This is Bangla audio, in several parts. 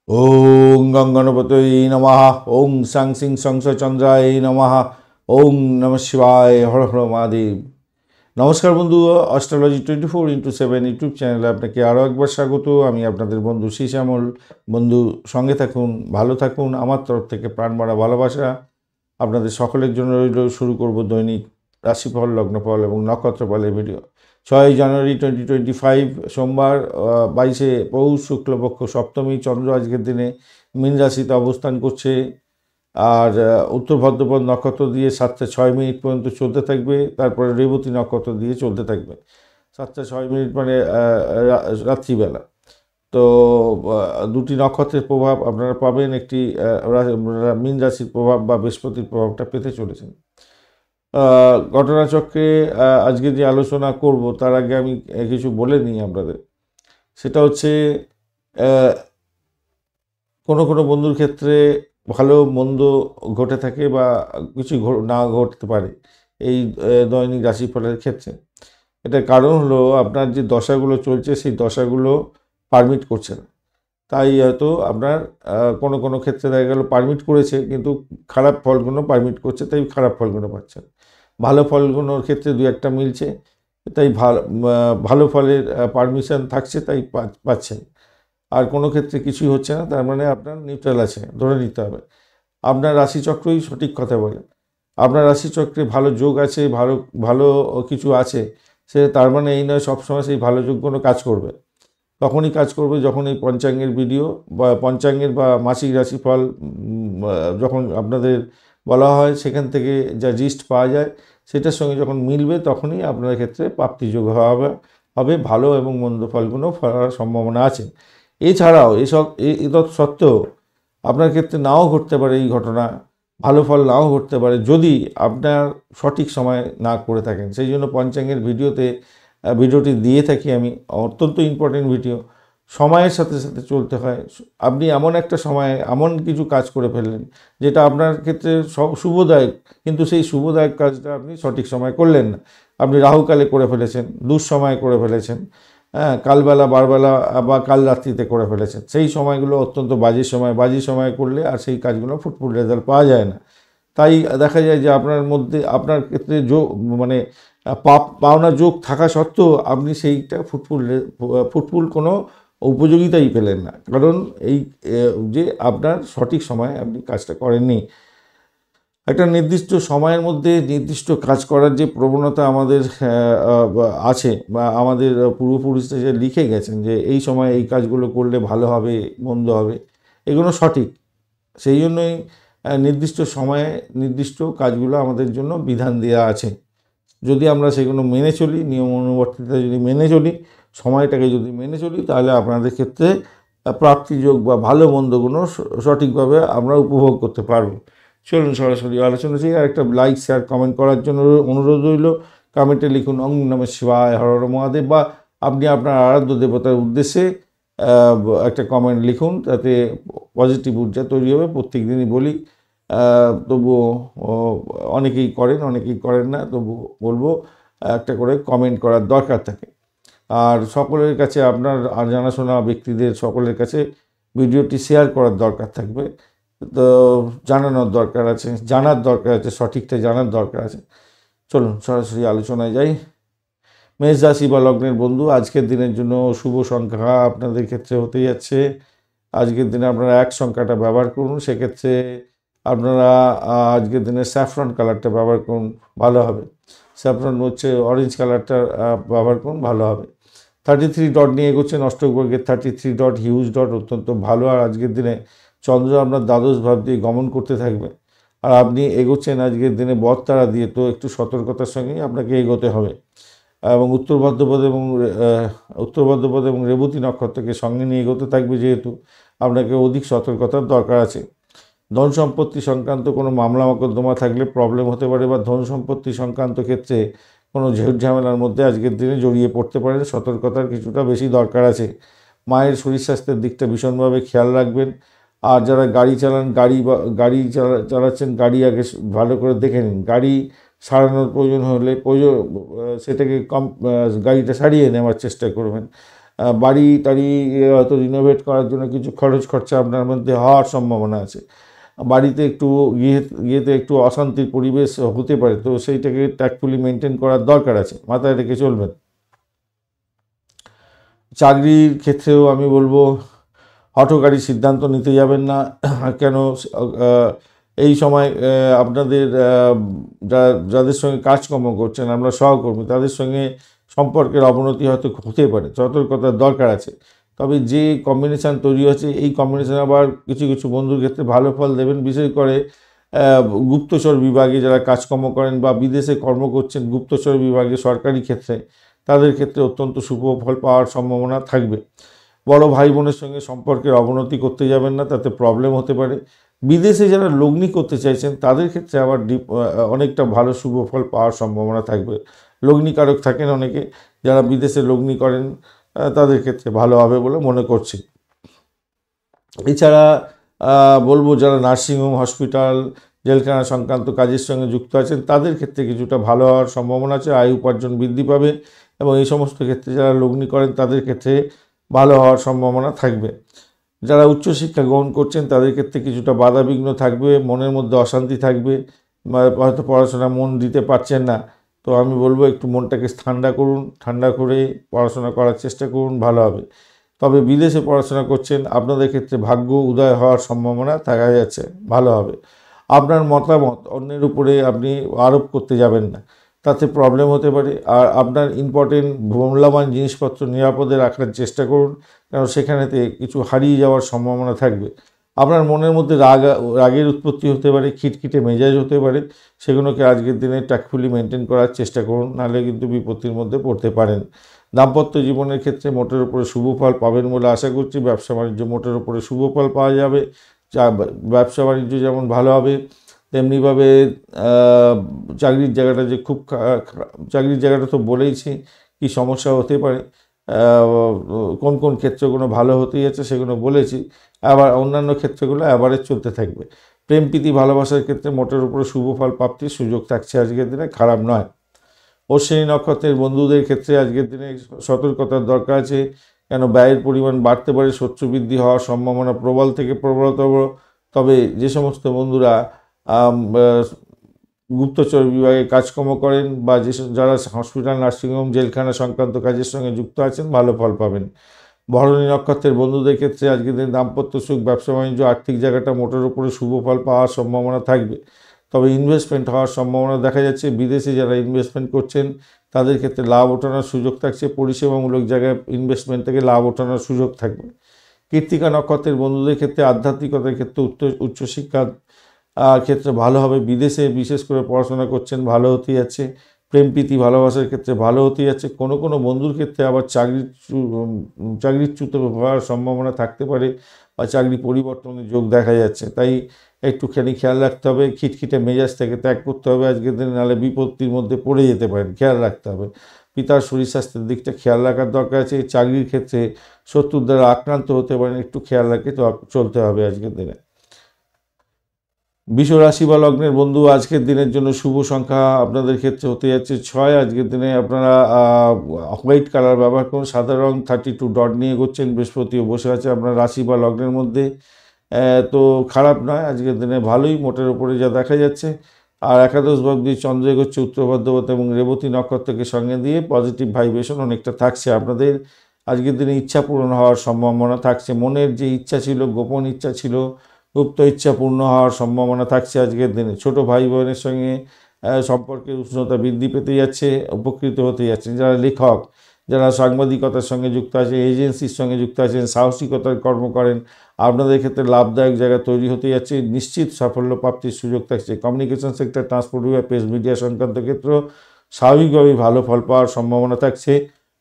ওং গঙ্গণপতয়ে নমঃ। ওং সাং সিং সংস চন্দ্রায় নমঃ। ওং নমঃ শিবায়। হর হর মহাদেব। নমস্কার বন্ধু, অ্যাস্ট্রোলজি 24x7 ইউটিউব চ্যানেলে আপনাকে আরও একবার স্বাগত। আমি আপনাদের বন্ধু শ্যামল। বন্ধু, সঙ্গে থাকুন, ভালো থাকুন। আমার তরফ থেকে প্রাণ ভরা ভালোবাসা আপনাদের সকলের জন্য রইল। শুরু করব দৈনিক রাশিফল, লগ্নফল এবং নক্ষত্রফলের ভিডিও। 6 জানুয়ারি 2025 সোমবার, 22শে পৌষ শুক্লপক্ষ সপ্তমী। চন্দ্র আজকের দিনে মীন রাশিতে অবস্থান করছে। আর উত্তর ভাদ্রপদ নক্ষত্র দিয়ে 7টা 6 মিনিট পর্যন্ত চলতে থাকবে। তারপরে রেবতী নক্ষত্র দিয়ে চলতে থাকবে 7টা 6 মিনিট, মানে রাত্রিবেলা। তো দুটি নক্ষত্রের প্রভাব আপনারা পাবেন। একটি মীন রাশির প্রভাব বা বৃহস্পতির প্রভাবটা পেতে চলেছেন। ঘটনাচক্রে আজকে যে আলোচনা করব তার আগে আমি কিছু বলে নিই আপনাদের। সেটা হচ্ছে কোনো কোনো বন্ধুর ক্ষেত্রে ভালো মন্দ ঘটে থাকে বা কিছু না ঘটতে পারে এই দৈনিক রাশিফলের ক্ষেত্রে। এটার কারণ হলো আপনার যে দশাগুলো চলছে সেই দশাগুলো পারমিট করছে না। তাই হয়তো আপনার কোনো কোনো ক্ষেত্রে দেখা গেল পারমিট করেছে কিন্তু খারাপ ফলগুলো পারমিট করছে, তাই খারাপ ফলগুলো পাচ্ছেন। ভালো ফলগুলোর ক্ষেত্রে দু একটা মিলছে, তাই ভালো ফলের পারমিশন থাকছে, তাই পাচ্ছেন। আর কোনো ক্ষেত্রে কিছুই হচ্ছে না, তার মানে আপনার নিউট্রাল আছে, ধরে নিতে হবে। আপনার রাশিচক্রই সঠিক কথা বলে। আপনার রাশিচক্রে ভালো যোগ আছে, ভালো ভালো কিছু আছে, সে তার মানে এই নয় সবসময় সেই ভালো যোগগুলো কাজ করবে। তখনই কাজ করবে যখন এই পঞ্চাঙ্গের ভিডিও বা পঞ্চাঙ্গের বা মাসিক রাশিফল যখন আপনাদের বলা হয়, সেখান থেকে যা জিস্ট পাওয়া যায় সেটার সঙ্গে যখন মিলবে তখনই আপনাদের ক্ষেত্রে প্রাপ্তিযোগ হবে ভালো এবং মন্দ ফলগুলো ফলার সম্ভাবনা আছে। এছাড়াও এসব সত্ত্বেও আপনার ক্ষেত্রে নাও ঘটতে পারে এই ঘটনা, ভালো ফল নাও ঘটতে পারে যদি আপনার সঠিক সময় না করে থাকেন। সেই জন্য পঞ্চাঙ্গের ভিডিওটি দিয়ে থাকি আমি, অত্যন্ত ইম্পর্টেন্ট ভিডিও। সময়ের সাথে সাথে চলতে হয়। আপনি এমন একটা সময়ে এমন কিছু কাজ করে ফেললেন যেটা আপনার ক্ষেত্রে শুভদায়ক, কিন্তু সেই শুভদায়ক কাজটা আপনি সঠিক সময় করলেন না। আপনি রাহুকালে করে ফেলেছেন, দুঃসময়ে করে ফেলেছেন, কালবেলা বারবেলা বা কাল রাত্রিতে করে ফেলেছেন। সেই সময়গুলো অত্যন্ত বাজে সময় করলে আর সেই কাজগুলো ফুটফুল রেজাল্ট পাওয়া যায় না। তাই দেখা যায় যে আপনার মধ্যে আপনার ক্ষেত্রে মানে পাওনা যোগ থাকা সত্ত্বেও আপনি সেইটা ফুটফুল কোনো উপযোগিতাই পেলেন না, কারণ এই যে আপনার সঠিক সময়ে আপনি কাজটা করেননি। একটা নির্দিষ্ট সময়ের মধ্যে নির্দিষ্ট কাজ করার যে প্রবণতা আমাদের আছে, বা আমাদের পূর্বপুরুষরা যে লিখে গেছেন যে এই সময় এই কাজগুলো করলে ভালো হবে মন্দ হবে, এগুলো সঠিক। সেই জন্যই নির্দিষ্ট সময়ে নির্দিষ্ট কাজগুলো আমাদের জন্য বিধান দেওয়া আছে। যদি আমরা সেগুলো মেনে চলি, নিয়ম অনুবর্তিতা যদি মেনে চলি, সময়টাকে যদি মেনে চলি, তাহলে আপনাদের ক্ষেত্রে প্রাপ্তিযোগ বা ভালো মন্দগুলো সঠিকভাবে আমরা উপভোগ করতে পারব। চলুন সরাসরি আলোচনা করি। আর একটা লাইক শেয়ার কমেন্ট করার জন্য অনুরোধ রইল। কমেন্টে লিখুন ওং নমঃ শিবায়, হর হর মহাদেব, বা আপনি আপনার আরাধ্য দেবতার উদ্দেশ্যে একটা কমেন্ট লিখুন, তাতে পজিটিভ ঊর্জা তৈরি হবে। প্রত্যেক দিনই বলি, তবুও অনেকেই করেন না, তবু বলবো একটা করে কমেন্ট করার দরকার থাকে। আর সকলের কাছে, আপনার জানাশোনা ব্যক্তিদের সকলের কাছে ভিডিওটি শেয়ার করার দরকার থাকবে। তো জানার দরকার আছে, সঠিকটা জানার দরকার আছে। চলুন সরাসরি আলোচনায় যাই। মেষ রাশি বা লগ্নের বন্ধু, আজকের দিনের জন্য শুভ সংখ্যা আপনাদের ক্ষেত্রে হতে যাচ্ছে। আজকের দিনে আপনারা 1 সংখ্যাটা ব্যবহার করুন। সেক্ষেত্রে আপনারা আজকের দিনে স্যাফরন কালারটা ব্যবহার করুন, ভালো হবে। স্যাফরন হচ্ছে অরেঞ্জ কালারটা ব্যবহার করুন, ভালো হবে। 33 ডট নিয়ে এগোচ্ছেন অষ্টকবর্গের 33 ডট, হিউজ ডট, অত্যন্ত ভালো। আর আজকের দিনে চন্দ্র আপনার দ্বাদশ ভাব দিয়ে গমন করতে থাকবে, আর আপনি এগোচ্ছেন আজকের দিনে বদতারা দিয়ে। তো একটু সতর্কতার সঙ্গেই আপনাকে এগোতে হবে। এবং উত্তর ভাদ্রপদ এবং রেবতী নক্ষত্রকে সঙ্গে নিয়ে এগোতে থাকবে, যেহেতু আপনাকে অধিক সতর্কতার দরকার আছে। ধন সম্পত্তি সংক্রান্ত কোনো মামলা মোকদ্দমা থাকলে প্রবলেম হতে পারে, বা ধন সম্পত্তি সংক্রান্ত ক্ষেত্রে কোনো ঝেড় ঝামেলার মধ্যে আজকের দিনে জড়িয়ে পড়তে পারেন। সতর্কতার কিছুটা বেশি দরকার আছে। মায়ের শরীর স্বাস্থ্যের দিকটা ভীষণভাবে খেয়াল রাখবেন। আর যারা গাড়ি চালাচ্ছেন, গাড়ি আগে ভালো করে দেখে নিন। গাড়ি সারানোর প্রয়োজন হলে সেটাকে গাড়িটা সারিয়ে নেওয়ার চেষ্টা করবেন। বাড়ি টাড়ি হয়তো রিনোভেট করার জন্য কিছু খরচ খরচা আপনার মধ্যে হওয়ার সম্ভাবনা আছে। বাড়িতে একটু গিয়েতে একটু অশান্তির পরিবেশ হতে পারে, তো সেইটাকে ট্যাক্টফুলি মেনটেন করার দরকার আছে, মাথায় রেখে চলবেন। চাকরির ক্ষেত্রেও আমি বলবো হঠকারী সিদ্ধান্ত নিতে যাবেন না। কেন এই সময় আপনাদের যাদের সঙ্গে কাজকর্ম করছেন, আমরা সহকর্মী, তাদের সঙ্গে সম্পর্কের অবনতি হয়তো হতে পারে, সতর্কতার দরকার আছে। তবে যে কম্বিনেশান তৈরি হচ্ছে, এই কম্বিনেশান আবার কিছু কিছু বন্ধুর ক্ষেত্রে ভালো ফল দেবেন। বিশেষ করে গুপ্তচর বিভাগে যারা কাজকর্ম করেন বা বিদেশে কর্ম করছেন গুপ্তচর বিভাগে সরকারি ক্ষেত্রে, তাদের ক্ষেত্রে অত্যন্ত শুভ ফল পাওয়ার সম্ভাবনা থাকবে। বড় ভাই বোনের সঙ্গে সম্পর্কের অবনতি করতে যাবেন না, তাতে প্রবলেম হতে পারে। বিদেশে যারা লগ্নি করতে চাইছেন তাদের ক্ষেত্রে আবার অনেকটা ভালো শুভ ফল পাওয়ার সম্ভাবনা থাকবে। লগ্নিকারক থাকেন অনেকে, যারা বিদেশে লগ্নি করেন তাদের ক্ষেত্রে ভালো হবে বলে মনে করছি। এছাড়া বলবো যারা নার্সিংহোম, হসপিটাল, জেলখানা সংক্রান্ত কাজের সঙ্গে যুক্ত আছেন তাদের ক্ষেত্রে কিছুটা ভালো হওয়ার সম্ভাবনা আছে, আয় উপার্জন বৃদ্ধি পাবে, এবং এই সমস্ত ক্ষেত্রে যারা লগ্নি করেন তাদের ক্ষেত্রে ভালো হওয়ার সম্ভাবনা থাকবে। যারা উচ্চশিক্ষা গ্রহণ করছেন তাদের ক্ষেত্রে কিছুটা বাধাবিঘ্ন থাকবে, মনের মধ্যে অশান্তি থাকবে, হয়তো পড়াশোনা মন দিতে পারছেন না। তো আমি বলবো একটু মনটাকে ঠান্ডা করুন, ঠান্ডা করে পড়াশোনা করার চেষ্টা করুন, ভালো হবে। তবে বিদেশে পড়াশোনা করছেন আপনাদের ক্ষেত্রে ভাগ্য উদয় হওয়ার সম্ভাবনা দেখা যাচ্ছে, ভালো হবে। আপনার মতামত অন্যের উপরে আপনি আরোপ করতে যাবেন না, তাতে প্রবলেম হতে পারে। আর আপনার ইম্পর্টেন্ট মূল্যবান জিনিসপত্র নিরাপদে রাখার চেষ্টা করুন, কারণ সেখানেতে কিছু হারিয়ে যাওয়ার সম্ভাবনা থাকবে। আপনার মনের মধ্যে রাগের উৎপত্তি হতে পারে, খিটখিটে মেজাজ হতে পারে, সেগুলোকে আজকের দিনে ট্যাক্টফুলি মেনটেন করার চেষ্টা করুন, নাহলে কিন্তু বিপত্তির মধ্যে পড়তে পারেন। দাম্পত্য জীবনের ক্ষেত্রে মোটের উপরে শুভ ফল পাবেন বলে আশা করছি। ব্যবসা বাণিজ্য মোটের উপরে শুভ ফল পাওয়া যাবে। ব্যবসা বাণিজ্য যেমন ভালো হবে, তেমনিভাবে চাকরির জায়গাটা যে খুব চাকরির জায়গাটা তো বলেইছি কি সমস্যা হতে পারে, কোন কোন ক্ষেত্রগুলো ভালো হতেই আছে সেগুলো বলেছি। আবার অন্যান্য ক্ষেত্রগুলো অ্যাভারেজ চলতে থাকবে। প্রেম প্রীতি ভালোবাসার ক্ষেত্রে মোটের উপরে শুভ ফল প্রাপ্তির সুযোগ থাকছে আজকের দিনে, খারাপ নয়। অশ্বিনী নক্ষত্রের বন্ধুদের ক্ষেত্রে আজকের দিনে সতর্কতার দরকার আছে, কেন ব্যয়ের পরিমাণ বাড়তে পারে, শত্রু বৃদ্ধি হওয়ার সম্ভাবনা প্রবল থেকে প্রবলতর। তবে যে সমস্ত বন্ধুরা গুপ্তচর বিভাগে কাজকর্ম করেন বা যারা হসপিটাল, নার্সিংহোম, জেলখানা সংক্রান্ত কাজের সঙ্গে যুক্ত আছেন ভালো ফল পাবেন। ভরণী নক্ষত্রের বন্ধুদের ক্ষেত্রে আজকের দিন দাম্পত্য সুখ, ব্যবসা বাণিজ্য, আর্থিক জায়গাটা মোটের উপরে শুভ ফল পাওয়ার সম্ভাবনা থাকবে। তবে ইনভেস্টমেন্ট হওয়ার সম্ভাবনা দেখা যাচ্ছে। বিদেশে যারা ইনভেস্টমেন্ট করছেন তাদের ক্ষেত্রে লাভ ওঠানোর সুযোগ থাকছে। পরিষেবামূলক জায়গায় ইনভেস্টমেন্ট থেকে লাভ ওঠানোর সুযোগ থাকবে। কৃত্তিকা নক্ষত্রের বন্ধুদের ক্ষেত্রে আধ্যাত্মিকতার ক্ষেত্রে উচ্চশিক্ষার ক্ষেত্রে ভালো হবে। বিদেশে বিশেষ করে পড়াশোনা করছেন, ভালো হতে যাচ্ছে। প্রেম প্রীতি ভালোবাসার ক্ষেত্রে ভালো হতে যাচ্ছে। কোনো কোনো বন্ধুর ক্ষেত্রে আবার চাকরিচ্যুত হওয়ার সম্ভাবনা থাকতে পারে বা চাকরি পরিবর্তনের যোগ দেখা যাচ্ছে। তাই একটুখানি খেয়াল রাখতে হবে, খিটখিটে মেজাজ থেকে ত্যাগ করতে হবে আজকের দিনে, নাহলে বিপত্তির মধ্যে পড়ে যেতে পারেন, খেয়াল রাখতে হবে। পিতার শরীর স্বাস্থ্যের দিকটা খেয়াল রাখার দরকার আছে। চাকরির ক্ষেত্রে শত্রুর দ্বারা আক্রান্ত হতে পারেন, একটু খেয়াল রাখে তো চলতে হবে আজকের দিনে। বৃষ রাশি বা লগ্নের বন্ধু আজকের দিনের জন্য শুভ সংখ্যা আপনাদের ক্ষেত্রে হতে যাচ্ছে 6। আজকের দিনে আপনারা হোয়াইট কালার ব্যবহার করুন। সাদা রং 32 ডট নিয়ে করছেন, বৃহস্পতিও বসে আছে আপনার রাশি বা লগ্নের মধ্যে, তো খারাপ নয় আজকের দিনে, ভালোই মোটের উপরে যা দেখা যাচ্ছে। আর একাদশ ভাব দিয়ে চন্দ্র এগোচ্ছে উত্তর ভাদ্রপদ এবং রেবতী নক্ষত্রকে সঙ্গে দিয়ে পজিটিভ ভাইব্রেশন অনেকটা থাকছে। আপনাদের আজকের দিনে ইচ্ছা পূরণ হওয়ার সম্ভাবনা থাকছে। মনের যে ইচ্ছা ছিল, গোপন ইচ্ছা ছিল, গুপ্ত ইচ্ছা পূর্ণ হওয়ার সম্ভাবনা থাকছে আজকের দিনে। ছোট ভাই বোনের সঙ্গে সম্পর্কের উষ্ণতা বৃদ্ধি পেতে যাচ্ছে, উপকৃত হতে যাচ্ছে। যারা লেখক, যারা সাংবাদিকতার সঙ্গে যুক্ত আছেন, এজেন্সির সঙ্গে যুক্ত আছেন, সাহসিকতার কর্ম করেন, আপনাদের ক্ষেত্রে লাভদায়ক জায়গা তৈরি হতে যাচ্ছে। নিশ্চিত সাফল্য প্রাপ্তির সুযোগ থাকছে। কমিউনিকেশন সেক্টর, ট্রান্সপোর্ট বিভাগ, প্রেস মিডিয়া সংক্রান্ত ক্ষেত্র স্বাভাবিকভাবেই ভালো ফল পাওয়ার সম্ভাবনা থাকছে।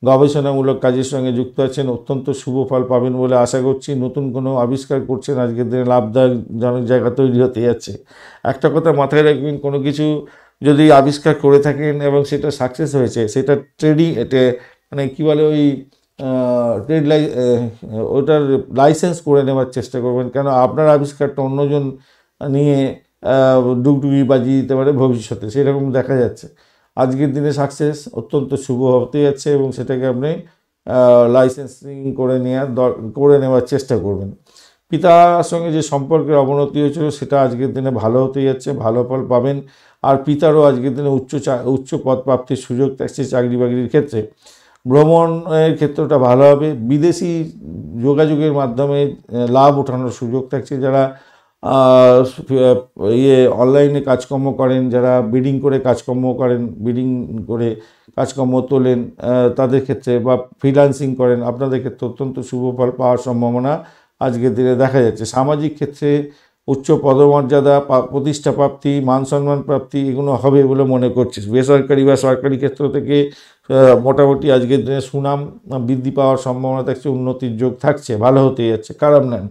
গবেষণামূলক কাজের সঙ্গে যুক্ত আছেন, অত্যন্ত শুভ ফল পাবেন বলে আশা করছি। নতুন কোনো আবিষ্কার করছেন, আজকের দিনে লাভদায়কজনক জায়গা তৈরি হতে যাচ্ছে। একটা কথা মাথায় রাখবেন, কোনো কিছু যদি আবিষ্কার করে থাকেন এবং সেটা সাকসেস হয়েছে, সেটা এতে মানে কী বলে ওই ট্রেড ওটার লাইসেন্স করে নেওয়ার চেষ্টা করবেন, কেন আপনার আবিষ্কারটা অন্যজন নিয়ে ডুগডুগি বাজিয়ে দিতে পারে ভবিষ্যতে, সেরকম দেখা যাচ্ছে। আজকের দিনে সাকসেস অত্যন্ত শুভ হতে যাচ্ছে এবং সেটাকে আপনি লাইসেন্সিং করে নেওয়ার চেষ্টা করবেন। পিতার সঙ্গে যে সম্পর্কের অবনতি হয়েছিল সেটা আজকের দিনে ভালো হতে যাচ্ছে, ভালো ফল পাবেন। আর পিতারও আজকের দিনে উচ্চ পদ প্রাপ্তির সুযোগ থাকছে চাকরি বাকরির ক্ষেত্রে। ভ্রমণের ক্ষেত্রটা ভালো হবে। বিদেশি যোগাযোগের মাধ্যমে লাভ ওঠানোর সুযোগ থাকছে। যারা অনলাইনে কাজকর্ম করেন, যারা বিডিং করে কাজকর্ম করেন, বিডিং করে কাজকর্ম তোলেন, তাদের ক্ষেত্রে বা ফ্রিল্যান্সিং করেন, আপনাদের ক্ষেত্রে অত্যন্ত শুভ ফল পাওয়ার সম্ভাবনা আজকের দিনে দেখা যাচ্ছে। সামাজিক ক্ষেত্রে উচ্চ পদমর্যাদা, প্রতিষ্ঠা প্রাপ্তি, মান সম্মান প্রাপ্তি এগুলো হবে বলে মনে করছি। বেসরকারি বা সরকারি ক্ষেত্র থেকে মোটামুটি আজকের দিনে সুনাম বৃদ্ধি পাওয়ার সম্ভাবনা থাকছে, উন্নতির যোগ থাকছে, ভালো হতে যাচ্ছে, খারাপ নয়।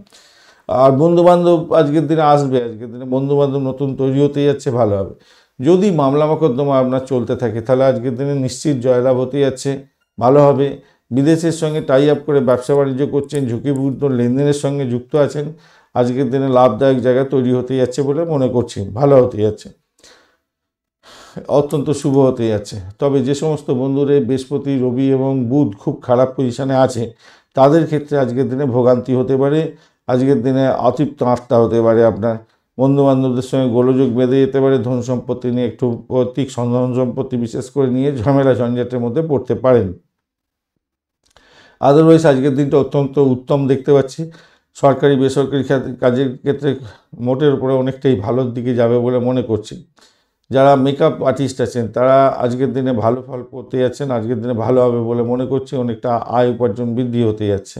আর বন্ধুবান্ধব আজকের দিনে আসবে, আজকের দিনে বন্ধুবান্ধব নতুন তৈরি হতে যাচ্ছে, ভালো হবে। যদি মামলা মোকদ্দমা আপনার চলতে থাকে তাহলে আজকের দিনে নিশ্চিত জয়লাভ হতে যাচ্ছে, ভালো হবে। বিদেশের সঙ্গে টাই আপ করে ব্যবসা বাণিজ্য করছেন, ঝুঁকিপূর্ণ লেনদেনের সঙ্গে যুক্ত আছেন, আজকের দিনে লাভদায়ক জায়গা তৈরি হতে যাচ্ছে বলে মনে করছি, ভালো হতে যাচ্ছে, অত্যন্ত শুভ হতে যাচ্ছে। তবে যে সমস্ত বন্ধুরা বৃহস্পতি, রবি এবং বুধ খুব খারাপ পজিশানে আছে তাদের ক্ষেত্রে আজকের দিনে ভোগান্তি হতে পারে। আজকের দিনে অতৃপ্ত আত্মা হতে পারে, আপনার বন্ধুবান্ধবদের সঙ্গে গোলযোগ বেঁধে যেতে পারে, ধন সম্পত্তি নিয়ে একটু পৈতৃক ধন সম্পত্তি বিশেষ করে নিয়ে ঝামেলা ঝঞ্ঝাটের মধ্যে পড়তে পারেন। আদারওয়াইজ আজকের দিনটা অত্যন্ত উত্তম দেখতে পাচ্ছি। সরকারি বেসরকারি কাজের ক্ষেত্রে মোটের উপরে অনেকটাই ভালোর দিকে যাবে বলে মনে করছি। যারা মেকআপ আর্টিস্ট আছেন তারা আজকের দিনে ভালো ফল করতে যাচ্ছেন, আজকের দিনে ভালো হবে বলে মনে করছি, অনেকটা আয় উপার্জন বৃদ্ধি হতে যাচ্ছে।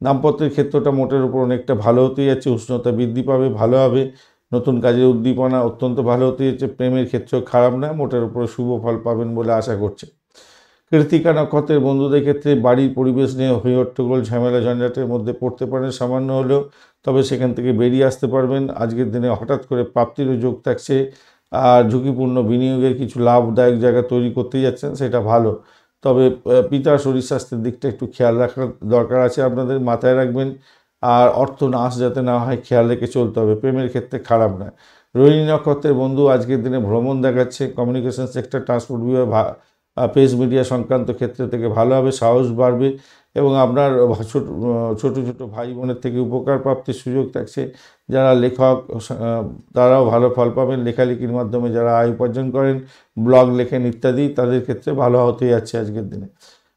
দাম্পত্যের ক্ষেত্রটা মোটের উপর অনেকটা ভালো হতে যাচ্ছে, উষ্ণতা বৃদ্ধি পাবে, ভালো হবে। নতুন কাজের উদ্দীপনা অত্যন্ত ভালো হতে যাচ্ছে। প্রেমের ক্ষেত্রেও খারাপ নয়, মোটের উপরে শুভ ফল পাবেন বলে আশা করছি। কৃত্তিকা নক্ষত্রের বন্ধুদের ক্ষেত্রে বাড়ির পরিবেশ নিয়ে হইহট্টগোল ঝামেলা ঝঞ্ঝাটের মধ্যে পড়তে পারেন সামান্য হলেও, তবে সেখান থেকে বেরিয়ে আসতে পারবেন। আজকের দিনে হঠাৎ করে প্রাপ্তিরও যোগ থাকছে, আর ঝুঁকিপূর্ণ বিনিয়োগের কিছু লাভদায়ক জায়গা তৈরি করতে যাচ্ছেন, সেটা ভালো। তবে পিতার শরীর স্বাস্থ্যের দিকটা একটু খেয়াল রাখার দরকার আছে, আপনাদের মাথায় রাখবেন। আর অর্থ নাশ যাতে না হয় খেয়াল রেখে চলতে হবে। প্রেমের ক্ষেত্রে খারাপ নয়। রোহিণী নক্ষত্রের বন্ধু আজকের দিনে ভ্রমণ দেখাচ্ছে, কমিউনিকেশন সেক্টর, ট্রান্সপোর্ট বিভাগ, প্রেস মিডিয়া সংক্রান্ত ক্ষেত্র থেকে ভালো হবে, সাহস বাড়বে এবং আপনার ছোট ছোট ভাই বোনের থেকে উপকার প্রাপ্তির সুযোগ থাকছে। যারা লেখক তারাও ভালো ফল পাবেন। লেখালেখির মাধ্যমে যারা আয় উপার্জন করেন, ব্লগ লেখেন ইত্যাদি, তাদের ক্ষেত্রে ভালো হতে যাচ্ছে আজকের দিনে।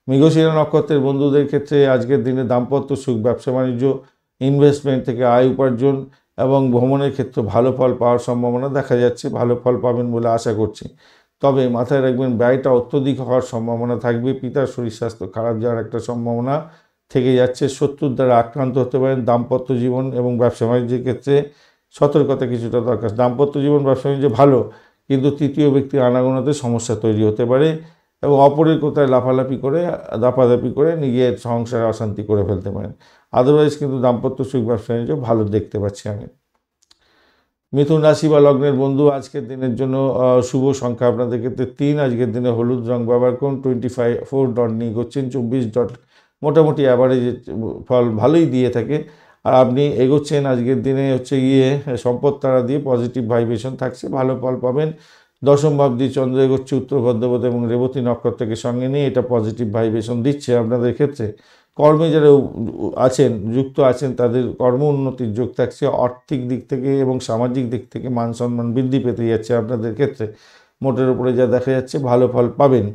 মৃগশিরা নক্ষত্রের বন্ধুদের ক্ষেত্রে আজকের দিনে দাম্পত্য সুখ, ব্যবসা বাণিজ্য, ইনভেস্টমেন্ট থেকে আয় উপার্জন এবং ভ্রমণের ক্ষেত্রে ভালো ফল পাওয়ার সম্ভাবনা দেখা যাচ্ছে, ভালো ফল পাবেন বলে আশা করছি। তবে মাথায় রাখবেন ব্যয়টা অত্যধিক হওয়ার সম্ভাবনা থাকবে। পিতার শরীর স্বাস্থ্য খারাপ যাওয়ার একটা সম্ভাবনা থেকে যাচ্ছে। শত্রুর দ্বারা আক্রান্ত হতে পারেন। দাম্পত্য জীবন এবং ব্যবসা বাণিজ্যের ক্ষেত্রে সতর্কতা কিছুটা দরকার। দাম্পত্য জীবন ব্যবসা বাণিজ্য ভালো, কিন্তু তৃতীয় ব্যক্তির আনাগোনাতে সমস্যা তৈরি হতে পারে এবং অপরের কোথায় দাপাদাপি করে নিজের সংসারে অশান্তি করে ফেলতে পারেন। আদারওয়াইজ কিন্তু দাম্পত্য সুখ, ব্যবসা বাণিজ্য ভালো দেখতে পাচ্ছি আমি। মিথুন রাশি বা লগ্নের বন্ধু আজকের দিনের জন্য শুভ সংখ্যা আপনাদের ক্ষেত্রে 3। আজকের দিনে হলুদ রং ব্যবহার করুন। 4 ডট নিয়ে করছেন, 24 ডট মোটামুটি অ্যাভারেজ ফল ভালোই দিয়ে থাকে। আর আপনি এগোচ্ছেন আজকের দিনে সম্পদ তারা দিয়ে পজিটিভ ভাইব্রেশন থাকছে, ভালো ফল পাবেন। দশম ভাব দিয়ে চন্দ্র এগোচ্ছে উত্তর ভদ্রপদ এবং রেবতী নক্ষত্রকে সঙ্গে নিয়ে, এটা পজিটিভ ভাইব্রেশন দিচ্ছে আপনাদের ক্ষেত্রে। কর্মে যারা যুক্ত আছেন তাদের কর্ম উন্নতির যোগ থাকছে। আর্থিক দিক থেকে এবং সামাজিক দিক থেকে মান সম্মান বৃদ্ধি পেতে যাচ্ছে আপনাদের ক্ষেত্রে। মোটের উপরে যা দেখা যাচ্ছে ভালো ফল পাবেন।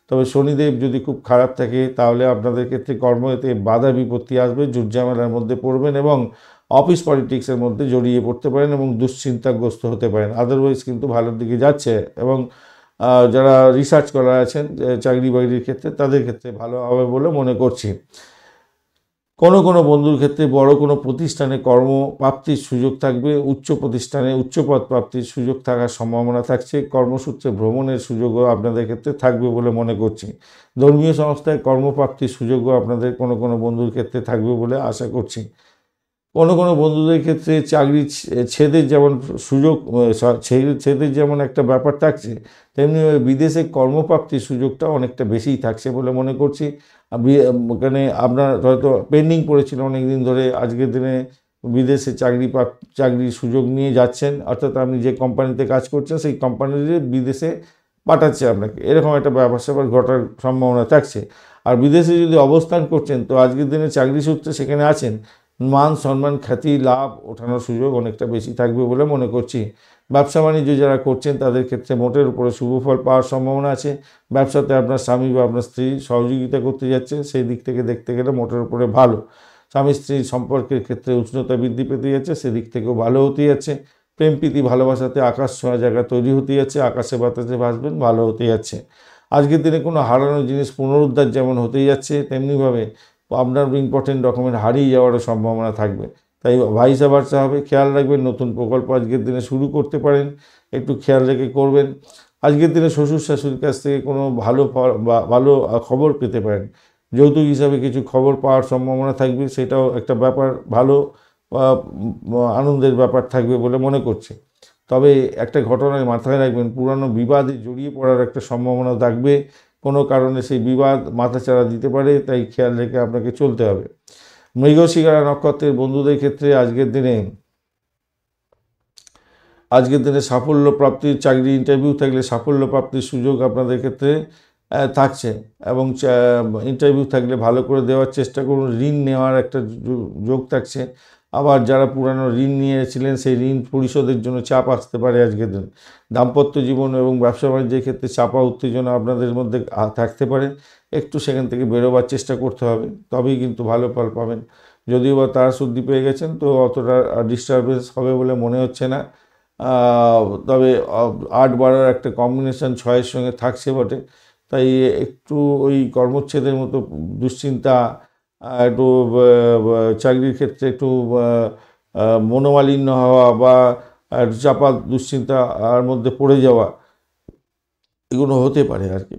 তবে শনিদেব যদি খুব খারাপ থাকে তাহলে আপনাদের ক্ষেত্রে কর্মতে বাধা বিপত্তি আসবে, ঝুটঝামেলার মধ্যে পড়বেন এবং অফিস পলিটিক্সের মধ্যে জড়িয়ে পড়তে পারেন এবং দুশ্চিন্তাগ্রস্ত হতে পারেন। আদারওয়াইজ কিন্তু ভালোর দিকে যাচ্ছে এবং যারা রিসার্চ করা আছেন চাকরি বাকরির ক্ষেত্রে তাদের ক্ষেত্রে ভালো হবে বলে মনে করছি। কোনো বন্ধুর ক্ষেত্রে বড় কোনো প্রতিষ্ঠানে কর্মপ্রাপ্তির সুযোগ থাকবে। উচ্চ প্রতিষ্ঠানে উচ্চপদ প্রাপ্তির সুযোগ থাকার সম্ভাবনা থাকছে। কর্মসূত্রে ভ্রমণের সুযোগও আপনাদের ক্ষেত্রে থাকবে বলে মনে করছি। ধর্মীয় সংস্থায় কর্মপ্রাপ্তির সুযোগও আপনাদের কোনো বন্ধুর ক্ষেত্রে থাকবে বলে আশা করছি। কোনো বন্ধুদের ক্ষেত্রে চাকরি ছেদের যেমন সুযোগ, ছেদের যেমন একটা ব্যাপার থাকছে, তেমনি বিদেশে কর্মপ্রাপ্তির সুযোগটা অনেকটা বেশিই থাকছে বলে মনে করছি। ওখানে আপনার হয়তো পেন্ডিং পড়েছিল অনেক দিন ধরে, আজকের দিনে বিদেশে চাকরির সুযোগ নিয়ে যাচ্ছেন, অর্থাৎ আপনি যে কোম্পানিতে কাজ করছেন সেই কোম্পানির বিদেশে পাঠাচ্ছে আপনাকে, এরকম একটা ব্যাপার স্যাপার ঘটার সম্ভাবনা থাকছে। আর বিদেশে যদি অবস্থান করছেন তো আজকের দিনে চাকরি সূত্রে সেখানে আছেন, মান সম্মান খ্যাতি লাভ ওঠানোর সুযোগ অনেকটা বেশি থাকবে বলে মনে করছি। ব্যবসা বাণিজ্য যারা করছেন তাদের ক্ষেত্রে মোটের উপরে শুভ ফল পাওয়ার সম্ভাবনা আছে। ব্যবসাতে আপনার স্বামী বা আপনার স্ত্রী সহযোগিতা করতে যাচ্ছে, সেই দিক থেকে দেখতে গেলে মোটের উপরে ভালো। স্বামী স্ত্রীর সম্পর্কের ক্ষেত্রে উষ্ণতা বৃদ্ধি পেতে যাচ্ছে, সেদিক থেকেও ভালো হতে যাচ্ছে। প্রেম প্রীতি ভালোবাসাতে আকাশ ছোঁয়া জায়গা তৈরি হতে যাচ্ছে, আকাশে বাতাসে ভাসবেন, ভালো হতে যাচ্ছে। আজকের দিনে কোনো হারানো জিনিস পুনরুদ্ধার যেমন হতেই যাচ্ছে, তেমনিভাবে আপনার ইম্পর্টেন্ট ডকুমেন্ট হারিয়ে যাওয়ারও সম্ভাবনা থাকবে, তাই ভাইসা ভার্সা হবে। খেয়াল রাখবেন, নতুন প্রকল্প আজকের দিনে শুরু করতে পারেন, একটু খেয়াল রেখে করবেন। আজকের দিনে শ্বশুর শাশুড়ির কাছ থেকে কোনো ভালো খবর পেতে পারেন, যৌতুক হিসাবে কিছু খবর পাওয়ার সম্ভাবনা থাকবে, সেটাও একটা ব্যাপার ভালো আনন্দের ব্যাপার থাকবে বলে মনে করছে। তবে একটা ঘটনায় মাথায় রাখবেন, পুরানো বিবাদে জড়িয়ে পড়ার একটা সম্ভাবনা থাকবে, কোনো কারণে সেই বিবাদ মাথাচাড়া দিতে পারে, তাই খেয়াল রেখে আপনাকে চলতে হবে। মৃগশিরা নক্ষত্রের বন্ধুদের ক্ষেত্রে আজকের দিনে সাফল্য প্রাপ্তির, চাকরি ইন্টারভিউ থাকলে সাফল্য প্রাপ্তির সুযোগ আপনাদের ক্ষেত্রে থাকছে, এবং ইন্টারভিউ থাকলে ভালো করে দেওয়ার চেষ্টা করুন। ঋণ নেওয়ার একটা যোগ থাকছে, আবার যারা পুরানো ঋণ নিয়েছিলেন সেই ঋণ পরিশোধের জন্য চাপ আসতে পারে আজকের দিন। দাম্পত্য জীবন এবং ব্যবসা বাণিজ্যের ক্ষেত্রে চাপা উত্তেজনা আপনাদের মধ্যে থাকতে পারে, একটু সেখান থেকে বেরোবার চেষ্টা করতে হবে, তবেই কিন্তু ভালো ফল পাবেন। যদিও বা তারা শুদ্ধি পেয়ে গেছেন তো অতটা ডিস্টারবেন্স হবে বলে মনে হচ্ছে না। তবে 8-12 একটা কম্বিনেশন 6-এর সঙ্গে থাকছে বটে, তাই একটু ওই কর্মচ্ছেদের মতো দুশ্চিন্তা, একটু চাকরির ক্ষেত্রে একটু মনোমালিন্য হওয়া বা চাপা দুশ্চিন্তার মধ্যে পড়ে যাওয়া, এগুলো হতে পারে আর কি।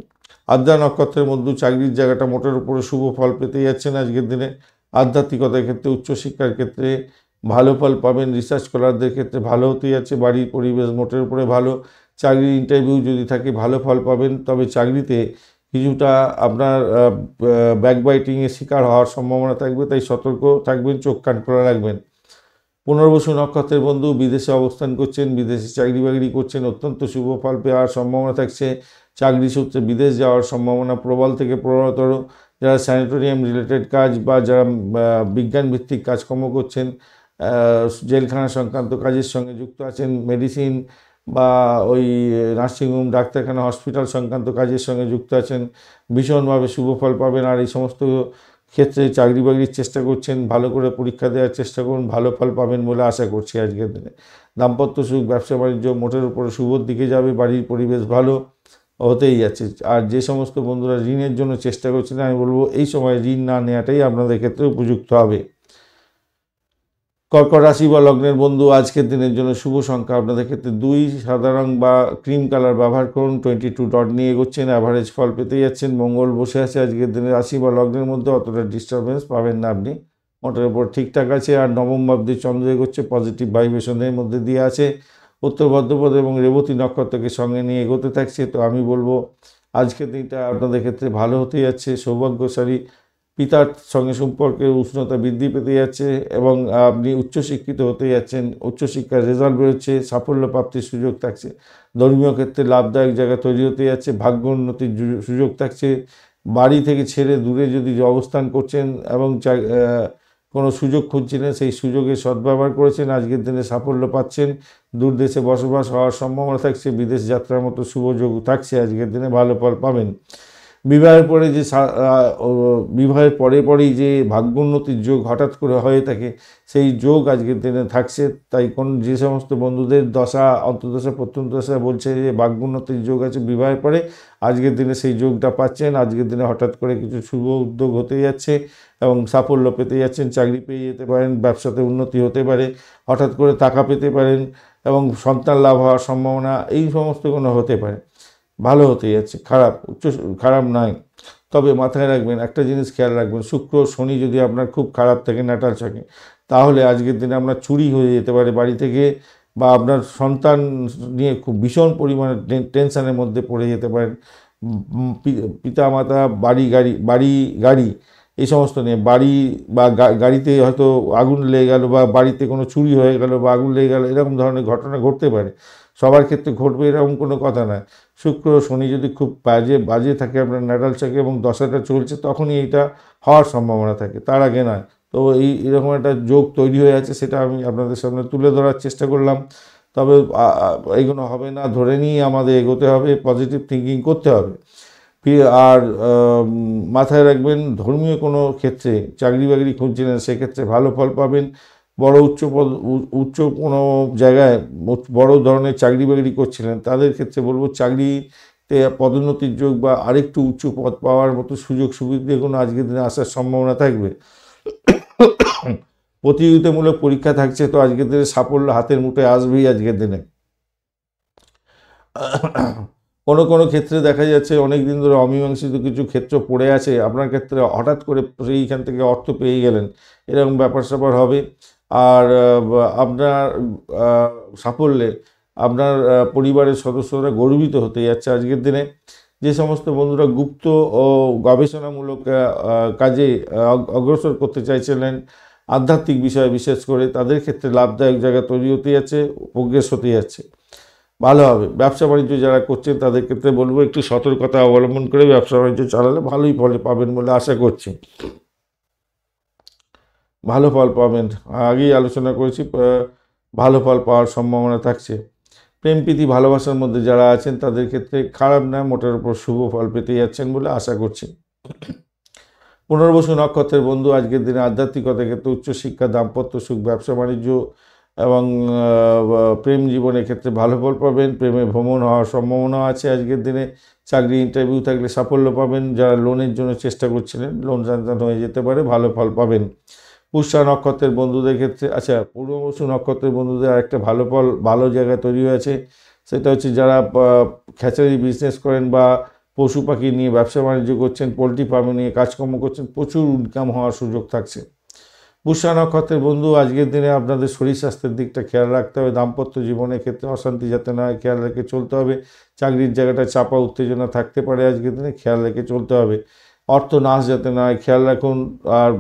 আদ্রা নক্ষত্রের মধ্যে চাকরির জায়গাটা মোটের উপরে শুভ ফল পেতে যাচ্ছেন আজকের দিনে। আধ্যাত্মিকতার ক্ষেত্রে, উচ্চশিক্ষার ক্ষেত্রে ভালো ফল পাবেন। রিসার্চ স্কলারদের ক্ষেত্রে ভালো হতে যাচ্ছে, বাড়ির পরিবেশ মোটের উপরে ভালো। চাকরির ইন্টারভিউ যদি থাকে ভালো ফল পাবেন, তবে চাকরিতে কিছুটা আপনার ব্যাকবাইটিংয়ের শিকার হওয়ার সম্ভাবনা থাকবে, তাই সতর্ক থাকবেন, চোখ কান খোলা রাখবেন। পুনর্বসু নক্ষত্রের বন্ধু বিদেশে অবস্থান করছেন, বিদেশে চাকরি বাকরি করছেন, অত্যন্ত শুভ ফল পাওয়ার সম্ভাবনা থাকছে। চাকরি সূত্রে বিদেশ যাওয়ার সম্ভাবনা প্রবল থেকে প্রবলতর। যারা স্যানিটোরিয়াম রিলেটেড কাজ বা যারা বিজ্ঞান ভিত্তিক কাজকর্ম করছেন, জেলখানা সংক্রান্ত কাজের সঙ্গে যুক্ত আছেন, মেডিসিন বা ওই নার্সিংহোম ডাক্তারখানা হসপিটাল সংক্রান্ত কাজের সঙ্গে যুক্ত আছেন, ভীষণভাবে শুভ ফল পাবেন। আর এই সমস্ত ক্ষেত্রে চাকরি বাকরির চেষ্টা করছেন, ভালো করে পরীক্ষা দেওয়ার চেষ্টা করুন, ভালো ফল পাবেন বলে আশা করছি আজকের দিনে। দাম্পত্য সুখ, ব্যবসা বাণিজ্য মোটের উপরে শুভর দিকে যাবে, বাড়ির পরিবেশ ভালো হতেই যাচ্ছে। আর যে সমস্ত বন্ধুরা ঋণের জন্য চেষ্টা করছেন, আমি বলবো এই সময় ঋণ না নেওয়াটাই আপনাদের ক্ষেত্রে উপযুক্ত হবে। কর্কট রাশি বা লগ্নের বন্ধু আজকের দিনের জন্য শুভ সংখ্যা আপনাদের ক্ষেত্রে 2, সাদা রং বা ক্রিম কালার ব্যবহার করুন। 22 ডট নিয়ে এগোচ্ছেন, অ্যাভারেজ ফল পেতে যাচ্ছেন। মঙ্গল বসে আছে আজকের দিনে রাশি বা লগ্নের মধ্যে, অতটা ডিস্টারবেন্স পাবেন না আপনি, মোটের উপর ঠিকঠাক আছে। আর নবম ভাবদের চন্দ্র এগোচ্ছে, পজিটিভ ভাইব্রেশনের মধ্যে দিয়ে আছে। উত্তর ভাদ্রপদ এবং রেবতী নক্ষত্রকে সঙ্গে নিয়ে এগোতে থাকছে, তো আমি বলবো আজকের দিনটা আপনাদের ক্ষেত্রে ভালো হতে যাচ্ছে। সৌভাগ্যশালী পিতার সঙ্গে সম্পর্কের উষ্ণতা বৃদ্ধি পেতে যাচ্ছে, এবং আপনি উচ্চশিক্ষিত হতে যাচ্ছেন, উচ্চশিক্ষার রেজাল্ট বেরোচ্ছে, সাফল্য প্রাপ্তির সুযোগ থাকছে। ধর্মীয় ক্ষেত্রে লাভদায়ক জায়গা তৈরি হতে যাচ্ছে, ভাগ্য উন্নতির সুযোগ থাকছে। বাড়ি থেকে ছেড়ে দূরে যদি অবস্থান করছেন এবং কোনো সুযোগ খুঁজছিলেন, সেই সুযোগের সদ্ব্যবহার করেছেন, আজকের দিনে সাফল্য পাচ্ছেন। দূর দেশে বসবাস হওয়ার সম্ভাবনা থাকছে, বিদেশ যাত্রার মতো শুভ যোগ থাকছে, আজকের দিনে ভালো ফল পাবেন। বিবাহের পরে বিবাহের পরেই যে ভাগ্যোন্নতির যোগ হঠাৎ করে হয়ে থাকে, সেই যোগ আজকের দিনে থাকছে। তাই যে সমস্ত বন্ধুদের দশা, অন্তর্দশা, প্রত্যন্তদশা বলছে যে ভাগ্যোন্নতির যোগ আছে বিবাহের পরে, আজকের দিনে সেই যোগটা পাচ্ছেন। আজকের দিনে হঠাৎ করে কিছু শুভ উদ্যোগ হতে যাচ্ছে এবং সাফল্য পেতে যাচ্ছেন, চাকরি পেয়ে যেতে পারেন, ব্যবসাতে উন্নতি হতে পারে, হঠাৎ করে টাকা পেতে পারেন এবং সন্তান লাভ হওয়ার সম্ভাবনা, এই সমস্ত কোনো হতে পারে। ভালো হতে যাচ্ছে, খারাপ নয়। তবে মাথায় রাখবেন, একটা জিনিস খেয়াল রাখবেন, শুক্র শনি যদি আপনার খুব খারাপ থাকে নাটাল ছকে, তাহলে আজকের দিনে আপনার চুরি হয়ে যেতে পারে বাড়ি থেকে, বা আপনার সন্তান নিয়ে খুব ভীষণ পরিমাণে টেনশানের মধ্যে পড়ে যেতে পারেন। পিতা মাতা, গাড়ি এই সমস্ত নিয়ে, বাড়ি বা গাড়িতে হয়তো আগুন লেগে গেল, বা বাড়িতে কোনো চুরি হয়ে গেল বা আগুন লেগে গেল, এরকম ধরনের ঘটনা ঘটতে পারে। সবার ক্ষেত্রে ঘটবে এরকম কোনো কথা নয়। শুক্র শনি যদি খুব বাজে থাকে আপনার ন্যাটাল চাকে এবং দশাটা চলছে, তখনই এইটা হওয়ার সম্ভাবনা থাকে, তার আগে নয়। তো এরকম একটা যোগ তৈরি হয়ে আছে, সেটা আমি আপনাদের সামনে তুলে ধরার চেষ্টা করলাম। তবে এগুলো হবে না ধরে নিয়ে আমাদের এগোতে হবে, পজিটিভ থিঙ্কিং করতে হবে। আর মাথায় রাখবেন, ধর্মীয় কোনো ক্ষেত্রে চাকরি বাকরি খুঁজছিলেন, সেক্ষেত্রে ভালো ফল পাবেন। বড় উচ্চ কোনো জায়গায় বড় ধরনের চাকরি বাকরি করছিলেন, তাদের ক্ষেত্রে বলবো চাকরিতে পদোন্নতির যোগ বা আরেকটু উচ্চ পদ পাওয়ার মতো সুযোগ সুবিধা কোনো আজকের দিনে আসার সম্ভাবনা থাকবে। প্রতিযোগিতামূলক পরীক্ষা থাকছে, তো আজকের দিনে সাফল্য হাতের মুঠোয় আসবেই আজকের দিনে। কোনো কোনো ক্ষেত্রে দেখা যাচ্ছে অনেক দিন ধরে অমীমাংসিত কিছু ক্ষেত্র পড়ে আছে, আপনার ক্ষেত্রে হঠাৎ করে সেইখান থেকে অর্থ পেয়ে গেলেন, এরকম ব্যাপার স্যাপার হবে। আর আপনার সাফল্যে আপনার পরিবারের সদস্যরা গর্বিত হতে যাচ্ছে আজকের দিনে। যে সমস্ত বন্ধুরা গুপ্ত ও গবেষণামূলক কাজে অগ্রসর করতে চাইছিলেন, আধ্যাত্মিক বিষয় বিশেষ করে, তাদের ক্ষেত্রে লাভদায়ক জায়গা তৈরি হতে যাচ্ছে, প্রোগ্রেস হতে যাচ্ছে, ভালো হবে। ব্যবসা বাণিজ্য যারা করছেন তাদের ক্ষেত্রে বলবো একটু সতর্কতা অবলম্বন করে ব্যবসা বাণিজ্য চালালে ভালোই ফল পাবেন বলে আশা করছি, ভালো ফল পাবেন। আগেই আলোচনা করেছি, ভালো ফল পাওয়ার সম্ভাবনা থাকছে। প্রেম প্রীতি ভালোবাসার মধ্যে যারা আছেন তাদের ক্ষেত্রে খারাপ না, মোটের উপর শুভ ফল পেতে যাচ্ছেন বলে আশা করছি। পুনর্বসু নক্ষত্রের বন্ধু আজকের দিনে আধ্যাত্মিকতার ক্ষেত্রে উচ্চশিক্ষা, দাম্পত্য সুখ, ব্যবসা বাণিজ্য এবং প্রেম জীবনের ক্ষেত্রে ভালো ফল পাবেন। প্রেমে ভ্রমণ হওয়ার সম্ভাবনা আছে আজকের দিনে। চাকরি ইন্টারভিউ থাকলে সাফল্য পাবেন। যারা লোনের জন্য চেষ্টা করছিলেন, লোন সাংশন হয়ে যেতে পারে, ভালো ফল পাবেন। পুষ্যা নক্ষত্রের বন্ধুদের ক্ষেত্রে, আচ্ছা, পূর্ববসু নক্ষত্রের বন্ধুদের আরেকটা ভালো জায়গা তৈরি হয়েছে, সেটা হচ্ছে যারা খ্যাচারি বিজনেস করেন বা পশু পাখি নিয়ে ব্যবসা বাণিজ্য করছেন, পোলট্রি ফার্মে নিয়ে কাজকর্ম করছেন, প্রচুর ইনকাম হওয়ার সুযোগ থাকছে। পুষ্যা নক্ষত্রের বন্ধু আজকের দিনে আপনাদের শরীর স্বাস্থ্যের দিকটা খেয়াল রাখতে হবে। দাম্পত্য জীবনের ক্ষেত্রে অশান্তি যাতে না হয় খেয়াল রেখে চলতে হবে। চাকরির জায়গাটা চাপা উত্তেজনা থাকতে পারে আজকের দিনে, খেয়াল রেখে চলতে হবে। অর্থ নাশ যাতে না হয় খেয়াল রাখুন। আর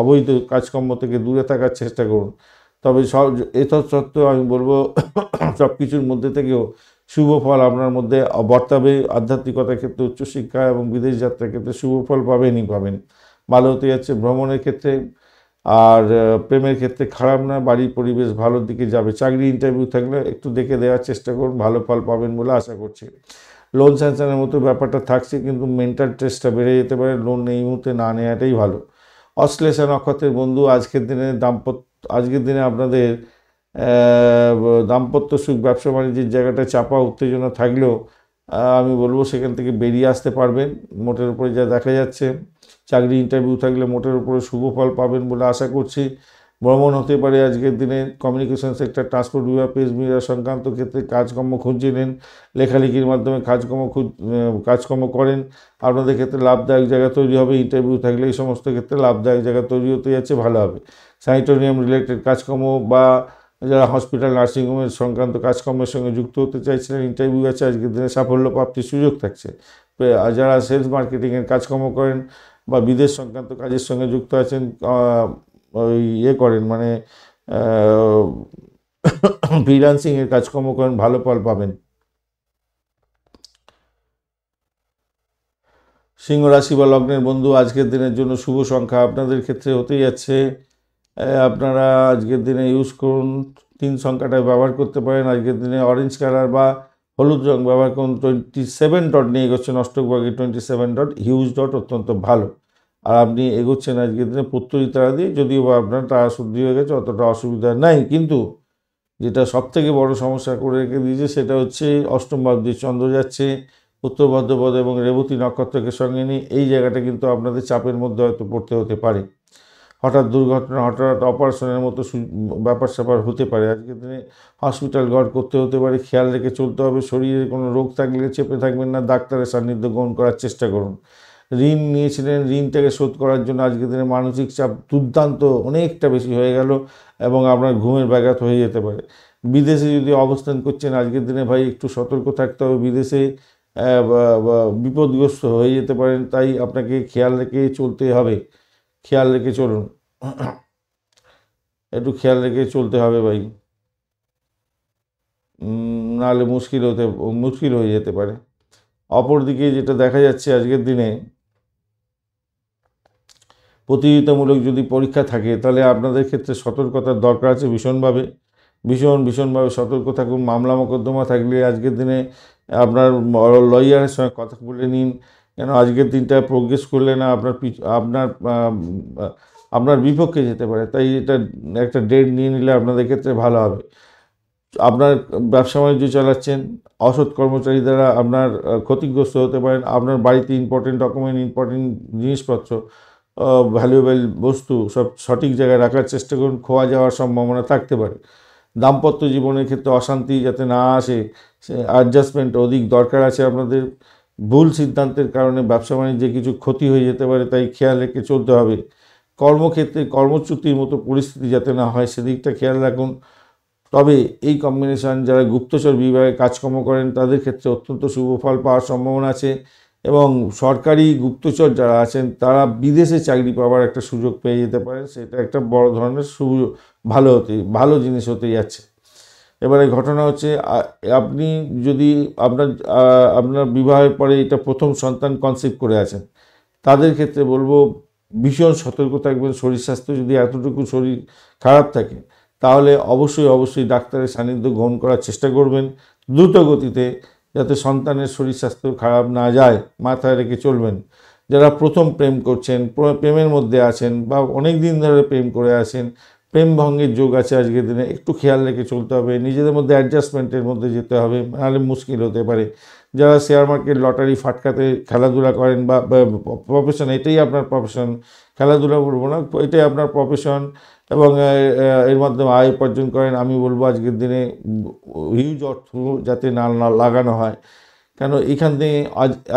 অবৈধ কাজকর্ম থেকে দূরে থাকার চেষ্টা করুন। তবে সত্ত্বেও আমি বলবো সব কিছুর মধ্যে থেকেও শুভ ফল আপনার মধ্যে বর্তাবে। আধ্যাত্মিকতার ক্ষেত্রে, উচ্চশিক্ষা এবং বিদেশ যাত্রার ক্ষেত্রে শুভ ফল পাবেন। ভালো হতে যাচ্ছে ভ্রমণের ক্ষেত্রে। আর প্রেমের ক্ষেত্রে খারাপ না, বাড়ির পরিবেশ ভালোর দিকে যাবে। চাকরি ইন্টারভিউ থাকলে একটু দেখে দেওয়ার চেষ্টা করুন, ভালো ফল পাবেন বলে আশা করছি। লোন স্যাংশনের মতো ব্যাপারটা থাকছে, কিন্তু মেন্টাল স্ট্রেসটা বেড়ে যেতে পারে, লোন এই মুহূর্তে না নেওয়াটাই ভালো। অশ্লেষা নক্ষত্রের বন্ধু আজকের দিনে আপনাদের দাম্পত্য সুখ, ব্যবসা বাণিজ্যের জায়গাটা চাপা উত্তেজনা থাকলেও আমি বলবো সেখান থেকে বেরিয়ে আসতে পারবেন মোটের উপরে যা দেখা যাচ্ছে। চাকরি ইন্টারভিউ থাকলে মোটের উপরে শুভ ফল পাবেন বলে আশা করছি। ভ্রমণ হতে পারে আজকের দিনে। কমিউনিকেশন সেক্টর, ট্রান্সপোর্ট বিভাগ, প্রেস মিডিয়া সংক্রান্ত ক্ষেত্রে কাজকর্ম খুঁজছিলেন, লেখালেখির মাধ্যমে কাজকর্ম করেন, আপনাদের ক্ষেত্রে লাভদায়ক জায়গা তৈরি হবে। ইন্টারভিউ থাকলে এই সমস্ত ক্ষেত্রে লাভদায়ক জায়গা তৈরি হতে যাচ্ছে, ভালো হবে। স্যানিটোরিয়াম রিলেটেড কাজকর্ম বা যারা হসপিটাল, নার্সিংহোমের সংক্রান্ত কাজকর্মের সঙ্গে যুক্ত হতে চাইছিলেন, ইন্টারভিউ আছে, আজকের দিনে সাফল্য প্রাপ্তির সুযোগ থাকছে। যারা সেলস মার্কেটিংয়ের কাজকর্ম করেন বা বিদেশ সংক্রান্ত কাজের সঙ্গে যুক্ত আছেন, করেন মানে ফ্রিল্যান্সিংয়ের কাজকর্ম করেন, ভালো ফল পাবেন। সিংহ রাশি বা লগ্নের বন্ধু আজকের দিনের জন্য শুভ সংখ্যা আপনাদের ক্ষেত্রে হতেই যাচ্ছে। আপনারা আজকের দিনে ইউজ করুন, 3 সংখ্যাটা ব্যবহার করতে পারেন। আজকের দিনে অরেঞ্জ কালার বা হলুদ রং ব্যবহার করুন। 27 ডট নিয়ে এগোচ্ছেন, অষ্টকভাগে 27 ডট, হিউজ ডট, অত্যন্ত ভালো। আর আপনি এগোচ্ছেন আজকের দিনে পুত্তরি তারা দিয়ে, যদিও বা আপনার তারা শুদ্ধি হয়ে গেছে, অতটা অসুবিধা নাই। কিন্তু যেটা সবথেকে বড় সমস্যা করে রেখে দিয়েছে সেটা হচ্ছে অষ্টম ভাব দিয়ে চন্দ্র যাচ্ছে, উত্তর ভাদ্রপদ এবং রেবতী নক্ষত্রকে সঙ্গে নিয়ে। এই জায়গাটা কিন্তু আপনাদের চাপের মধ্যে হয়তো পড়তে হতে পারে। হঠাৎ দুর্ঘটনা, হঠাৎ অপারেশনের মতো ব্যাপার স্যাপার হতে পারে। আজকের দিনে হসপিটাল গার্ড করতে হতে পারে, খেয়াল রেখে চলতে হবে। শরীরে কোনো রোগ থাকলে চেপে থাকবেন না, ডাক্তারের সান্নিধ্য গ্রহণ করার চেষ্টা করুন। ঋণ নিয়েছিলেন, ঋণটাকে শোধ করার জন্য আজকের দিনে মানসিক চাপ দুর্দান্ত অনেকটা বেশি হয়ে গেল এবং আপনার ঘুমের ব্যাঘাত হয়ে যেতে পারে। বিদেশে যদি অবস্থান করছেন আজকের দিনে ভাই একটু সতর্ক থাকতে হবে, বিদেশে বিপদগ্রস্ত হয়ে যেতে পারেন, তাই আপনাকে খেয়াল রেখে চলতে হবে। খেয়াল রেখে চলুন, একটু খেয়াল রেখে চলতে হবে ভাই। নাহলে মুশকিল হয়ে যেতে পারে। অপরদিকে যেটা দেখা যাচ্ছে আজকের দিনে, প্রতিযোগিতামূলক যদি পরীক্ষা থাকে তাহলে আপনাদের ক্ষেত্রে সতর্কতার দরকার আছে ভীষণভাবে সতর্ক থাকুন। মামলা মোকদ্দমা থাকলে আজকের দিনে আপনার লয়ারের সঙ্গে কথা বলে নিন, কেন আজকের দিনটা প্রোগ্রেস করলে না আপনার বিপক্ষে যেতে পারে। তাই এটা একটা ডেট নিয়ে নিলে আপনাদের ক্ষেত্রে ভালো হবে। আপনার ব্যবসা বাণিজ্য চালাচ্ছেন, অসৎ কর্মচারী দ্বারা আপনার ক্ষতিগ্রস্ত হতে পারেন। আপনার বাড়িতে ইম্পর্টেন্ট ডকুমেন্ট, ইম্পর্টেন্ট জিনিসপত্র, ভ্যালুয়েবল বস্তু সব সঠিক জায়গায় রাখার চেষ্টা করুন, খোয়া যাওয়ার সম্ভাবনা থাকতে পারে। দাম্পত্য জীবনের ক্ষেত্রে অশান্তি যাতে না আসে, সে অ্যাডজাস্টমেন্ট অধিক দরকার আছে আপনাদের। ভুল সিদ্ধান্তের কারণে ব্যবসা বাণিজ্যে কিছু ক্ষতি হয়ে যেতে পারে, তাই খেয়াল রেখে চলতে হবে। কর্মক্ষেত্রে কর্মচ্যুতির মতো পরিস্থিতি যাতে না হয় সেদিকটা খেয়াল রাখুন। তবে এই কম্বিনেশন যারা গুপ্তচর বিভাগে কাজকর্ম করেন তাদের ক্ষেত্রে অত্যন্ত শুভ ফল পাওয়ার সম্ভাবনা আছে, এবং সরকারি গুপ্তচর যারা আছেন তারা বিদেশে চাকরি পাওয়ার একটা সুযোগ পেয়ে যেতে পারেন। সেটা একটা বড় ধরনের ভালো জিনিস হতে যাচ্ছে। এবারে ঘটনা হচ্ছে, আপনি যদি আপনার বিবাহের পরে এটা প্রথম সন্তান কনসিভ করে আছেন, তাদের ক্ষেত্রে বলবো ভীষণ সতর্ক থাকবেন। শরীর স্বাস্থ্য যদি এতটুকু শরীর খারাপ থাকে তাহলে অবশ্যই ডাক্তারের সান্নিধ্য গ্রহণ করার চেষ্টা করবেন দ্রুত গতিতে, যাতে সন্তানের শরীর স্বাস্থ্য খারাপ না যায়, মাথায় রেখে চলবেন। যারা প্রথম প্রেম করছেন, প্রেমের মধ্যে আছেন বা অনেক দিন ধরে প্রেম করে আছেন, প্রেম ভঙ্গের যোগ আছে আজকের দিনে, একটু খেয়াল রেখে চলতে হবে। নিজেদের মধ্যে অ্যাডজাস্টমেন্টের মধ্যে যেতে হবে, নাহলে মুশকিল হতে পারে। যারা শেয়ার মার্কেট, লটারি ফাটকাতে খেলাধুলা করেন বা প্রফেশন, এটাই আপনার প্রফেশন, খেলাধুলা বলবো না, এটাই আপনার প্রফেশন, এবং এর মাধ্যমে আয় উপার্জন করেন, আমি বলবো আজকের দিনে হিউজ অর্থ যাতে না লাগানো হয়। কেন এখান থেকে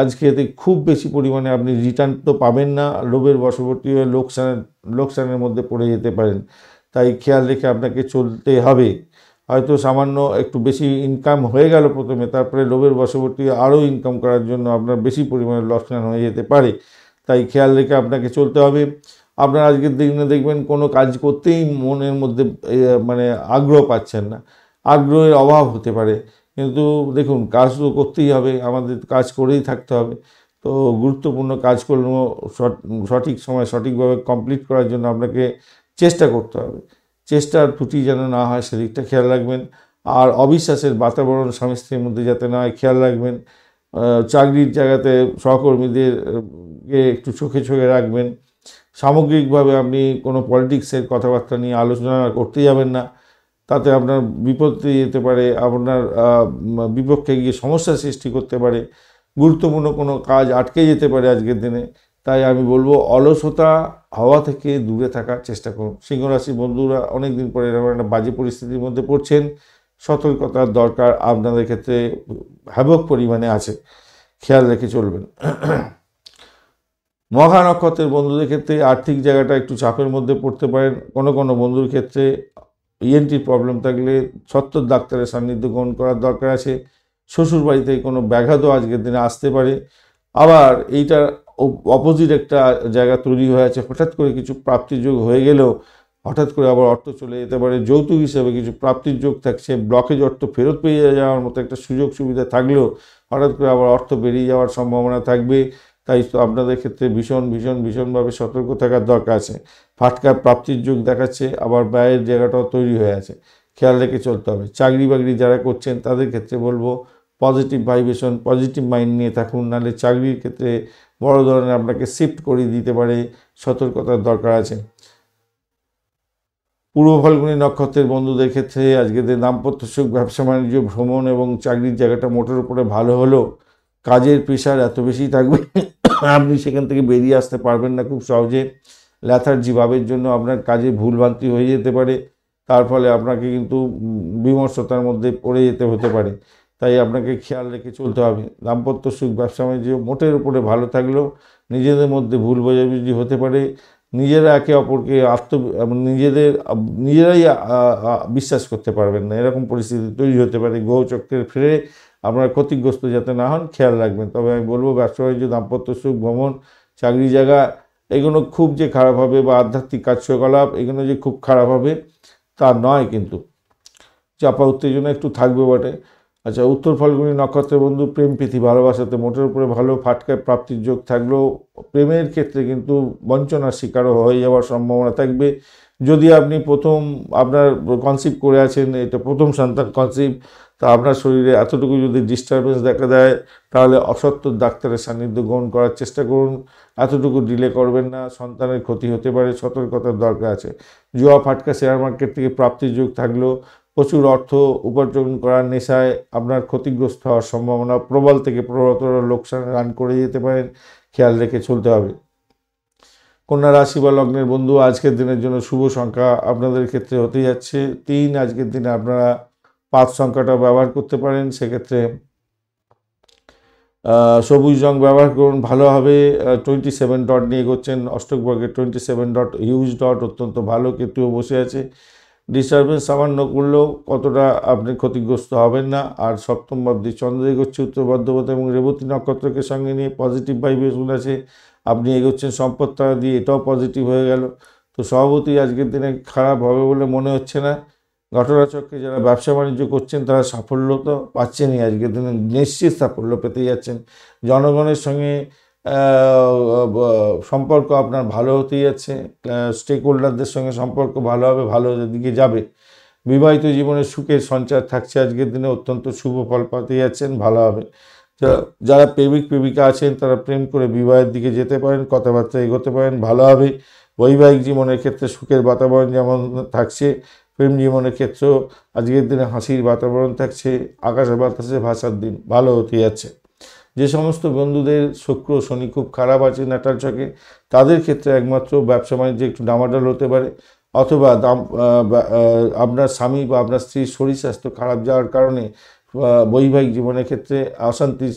আজকে এতে খুব বেশি পরিমাণে আপনি রিটার্ন তো পাবেন না, লোভের বশবর্তী হয়ে লোকসানের মধ্যে পড়ে যেতে পারেন। তাই খেয়াল রেখে আপনাকে চলতে হবে। হয়তো সামান্য একটু বেশি ইনকাম হয়ে গেল প্রথমে, তারপরে লোভের বশবর্তী আরও ইনকাম করার জন্য আপনার বেশি পরিমাণে লোকসান হয়ে যেতে পারে। তাই খেয়াল রেখে আপনাকে চলতে হবে। আপনার আজকের দিনে দেখবেন কোনো কাজ করতেই মনের মধ্যে মানে আগ্রহ পাচ্ছেন না, আগ্রহের অভাব হতে পারে। কিন্তু দেখুন, কাজ তো করতেই হবে, আমাদের কাজ করেই থাকতে হবে। তো গুরুত্বপূর্ণ কাজকর্ম সঠিক সময় সঠিকভাবে কমপ্লিট করার জন্য আপনাকে চেষ্টা করতে হবে। চেষ্টার ত্রুটি যেন না হয় সেদিকটা খেয়াল রাখবেন। আর অবিশ্বাসের বাতাবরণ স্বামী স্ত্রীর মধ্যে যাতে না হয় খেয়াল রাখবেন। চাকরির জায়গাতে সহকর্মীদেরকে একটু চোখে রাখবেন। সামগ্রিকভাবে আপনি কোনো পলিটিক্সের কথাবার্তা নিয়ে আলোচনা করতে যাবেন না, তাতে আপনার বিপত্তি যেতে পারে, আপনার বিপক্ষে গিয়ে সমস্যা সৃষ্টি করতে পারে, গুরুত্বপূর্ণ কোনো কাজ আটকে যেতে পারে আজকের দিনে। তাই আমি বলবো অলসতা হওয়া থেকে দূরে থাকার চেষ্টা করুন। সিংহ রাশি বন্ধুরা অনেক দিন পরে এরকম একটা বাজে পরিস্থিতির মধ্যে পড়ছেন, সতর্কতার দরকার আপনাদের ক্ষেত্রে ব্যাপক পরিমাণে আছে, খেয়াল রেখে চলবেন। মঘা নক্ষত্রের বন্ধুদের ক্ষেত্রে আর্থিক জায়গাটা একটু চাপের মধ্যে পড়তে পারেন। কোনো বন্ধুর ক্ষেত্রে ইএনটির প্রবলেম থাকলে সত্তর ডাক্তারের সান্নিধ্য গ্রহণ করার দরকার আছে। শ্বশুর বাড়িতে কোনো ব্যাঘাতও আজকের দিনে আসতে পারে। আবার এইটা অপোজিট একটা জায়গা তৈরি হয়ে আছে, হঠাৎ করে কিছু প্রাপ্তির যোগ হয়ে গেলেও হঠাৎ করে আবার অর্থ চলে যেতে পারে। যৌতুক হিসেবে কিছু প্রাপ্তির যোগ থাকছে, ব্লকেজ অর্থ ফেরত পেয়ে যাওয়ার মতো একটা সুযোগ সুবিধা থাকলেও হঠাৎ করে আবার অর্থ বেরিয়ে যাওয়ার সম্ভাবনা থাকবে। তাই তো আপনাদের ক্ষেত্রে ভীষণভাবে সতর্ক থাকার দরকার আছে। ফাটকা প্রাপ্তির যোগ দেখাচ্ছে, আবার ব্যয়ের জায়গাটাও তৈরি হয়ে আছে, খেয়াল রেখে চলতে হবে। চাকরি বাকরি যারা করছেন তাদের ক্ষেত্রে বলবো পজিটিভ ভাইব্রেশন, পজিটিভ মাইন্ড নিয়ে থাকুন, নাহলে চাকরির ক্ষেত্রে বড় ধরনের আপনাকে শিফট করে দিতে পারে, সতর্কতার দরকার আছে। পূর্ব ফাল্গুনী নক্ষত্রের বন্ধুদের ক্ষেত্রে আজকে দাম্পত্য সুখ, ব্যবসা বাণিজ্য, ভ্রমণ এবং চাকরির জায়গাটা মোটের উপরে ভালো হলেও কাজের প্রেশার এত বেশি থাকবে আপনি সেখান থেকে বেরিয়ে আসতে পারবেন না খুব সহজে। ল্যাথার্জি ভাবের জন্য আপনার কাজে ভুলভ্রান্তি হয়ে যেতে পারে, তার ফলে আপনাকে কিন্তু বিমর্ষতার মধ্যে পড়ে যেতে হতে পারে। তাই আপনাকে খেয়াল রেখে চলতে হবে। দাম্পত্য সুখ, ব্যবসা বাণিজ্য মোটের উপরে ভালো থাকলেও নিজেদের মধ্যে ভুল বোঝাবুঝি হতে পারে। নিজেরা একে অপরকে নিজেরাই বিশ্বাস করতে পারবেন না, এরকম পরিস্থিতি তৈরি হতে পারে। গ্রহচক্রের ফিরে আপনারা ক্ষতিগ্রস্ত যাতে না হন খেয়াল রাখবেন। তবে আমি বলবো ব্যবসা বাণিজ্য, দাম্পত্য সুখ, ভ্রমণ, চাকরি জায়গা এগুলো খুব যে খারাপ হবে, বা আধ্যাত্মিক কার্যকলাপ এগুলো যে খুব খারাপ হবে তা নয়, কিন্তু চাপা উত্তেজনা একটু থাকবে বটে। আচ্ছা, উত্তর ফাল্গুনী নক্ষত্রের বন্ধু, প্রেম প্রীতি ভালোবাসাতে মোটের উপরে ভালো, ফাটকায় প্রাপ্তির যোগ থাকলেও প্রেমের ক্ষেত্রে কিন্তু বঞ্চনার শিকারও হয়ে যাওয়ার সম্ভাবনা থাকবে। যদি আপনি আপনার কনসিভ করে আছেন, এটা প্রথম সন্তান কনসিভ, তা আপনার শরীরে এতটুকু যদি ডিস্টারবেন্স দেখা দেয়, তাহলে অসত্য ডাক্তারের সান্নিধ্য গ্রহণ করার চেষ্টা করুন। এতটুকু ডিলে করবেন না, সন্তানের ক্ষতি হতে পারে, সতর্কতার দরকার আছে। জুয়া ফাটকা শেয়ার মার্কেট থেকে প্রাপ্তির যোগ থাকলেও প্রচুর অর্থ উপার্জন করার নেশায় আপনার ক্ষতিগ্রস্ত হওয়ার সম্ভাবনা প্রবল থেকে প্রবলতর, লোকসান রান করে যেতে পারেন, খেয়াল রেখে চলতে হবে। কন্যা রাশি বা লগ্নের বন্ধু, আজকের দিনের জন্য শুভ সংখ্যা আপনাদের ক্ষেত্রে হতে যাচ্ছে 3। আজকের দিনে আপনারা 5 সংখ্যাটা ব্যবহার করতে পারেন, সেক্ষেত্রে সবুজ রং ব্যবহার করুন, ভালো হবে। 27 ডট নিয়ে এগোচ্ছেন, অষ্টক বর্গের 27 ডট হিউজ ডট, অত্যন্ত ভালো। কেতুও বসে আছে, ডিস্টারবেন্স সামান্য করলেও কতটা আপনি ক্ষতিগ্রস্ত হবেন না। আর সপ্তম ভাবটি চন্দ্র এগোচ্ছে উত্তর বর্ধমান এবং রেবতী নক্ষত্রকে সঙ্গে নিয়ে, পজিটিভ ভাইব্রেশন আছে। আপনি এগোচ্ছেন সম্পদ তারা দিয়ে, এটাও পজিটিভ হয়ে গেল। তো সভাপতি আজকের দিনে খারাপ হবে বলে মনে হচ্ছে না। ঘটনাচক্রে যারা ব্যবসা বাণিজ্য করছেন তারা সাফল্য তো পাচ্ছেনই, আজকের দিনে নিশ্চিত সাফল্য পেতে যাচ্ছেন। জনগণের সঙ্গে সম্পর্ক আপনার ভালো হতেই যাচ্ছে, স্টেক হোল্ডারদের সঙ্গে সম্পর্ক ভালো হবে, ভালো দিকে যাবে। বিবাহিত জীবনে সুখের সঞ্চার থাকছে, আজকের দিনে অত্যন্ত শুভ ফল পেতে যাচ্ছেন, ভালো হবে। যারা প্রেমিক প্রেমিকা আছেন তারা প্রেম করে বিবাহের দিকে যেতে পারেন, কথাবার্তা এগোতে পারেন, ভালো হবে। বৈবাহিক জীবনের ক্ষেত্রে সুখের বাতাবরণ যেমন থাকছে, প্রেম জীবনের ক্ষেত্রেও আজকের দিনে হাসির বাতাবরণ থাকছে। আকাশে বাতাসে ভাষার দিন, ভালো হতে যাচ্ছে। যে সমস্ত বন্ধুদের শুক্র শনি খুব খারাপ আছে নাটাল ছকে, তাদের ক্ষেত্রে একমাত্র ব্যবসা বাণিজ্যে একটু ডামাডাল হতে পারে, অথবা আপনার স্বামী বা আপনার স্ত্রীর শরীর স্বাস্থ্য খারাপ যাওয়ার কারণে বৈবাহিক জীবনের ক্ষেত্রে অশান্তি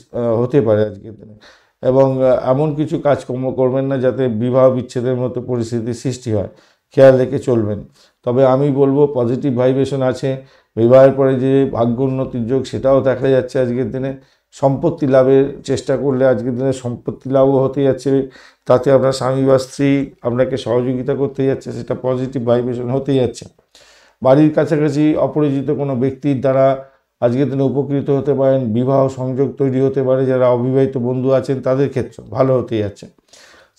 হতে পারে আজকের দিনে। এবং এমন কিছু কাজকর্ম করবেন না যাতে বিবাহ বিচ্ছেদের মতো পরিস্থিতির সৃষ্টি হয়, খেয়াল রেখে চলবেন। তবে আমি বলবো পজিটিভ ভাইব্রেশন আছে, বিবাহের পরে যে ভাগ্য উন্নতির যোগ সেটাও দেখা যাচ্ছে আজকের দিনে। সম্পত্তি লাভের চেষ্টা করলে আজকের দিনে সম্পত্তি লাভও হতে যাচ্ছে, তাতে আপনার স্বামী বা স্ত্রী আপনাকে সহযোগিতা করতে যাচ্ছে, সেটা পজিটিভ ভাইব্রেশন হতে যাচ্ছে। বাড়ির কাছাকাছি অপরিচিত কোনো ব্যক্তির দ্বারা আজকের দিনে উপকৃত হতে পারেন, বিবাহ সংযোগ তৈরি হতে পারে। যারা অবিবাহিত বন্ধু আছেন তাদের ক্ষেত্রে ভালো হতে যাচ্ছে।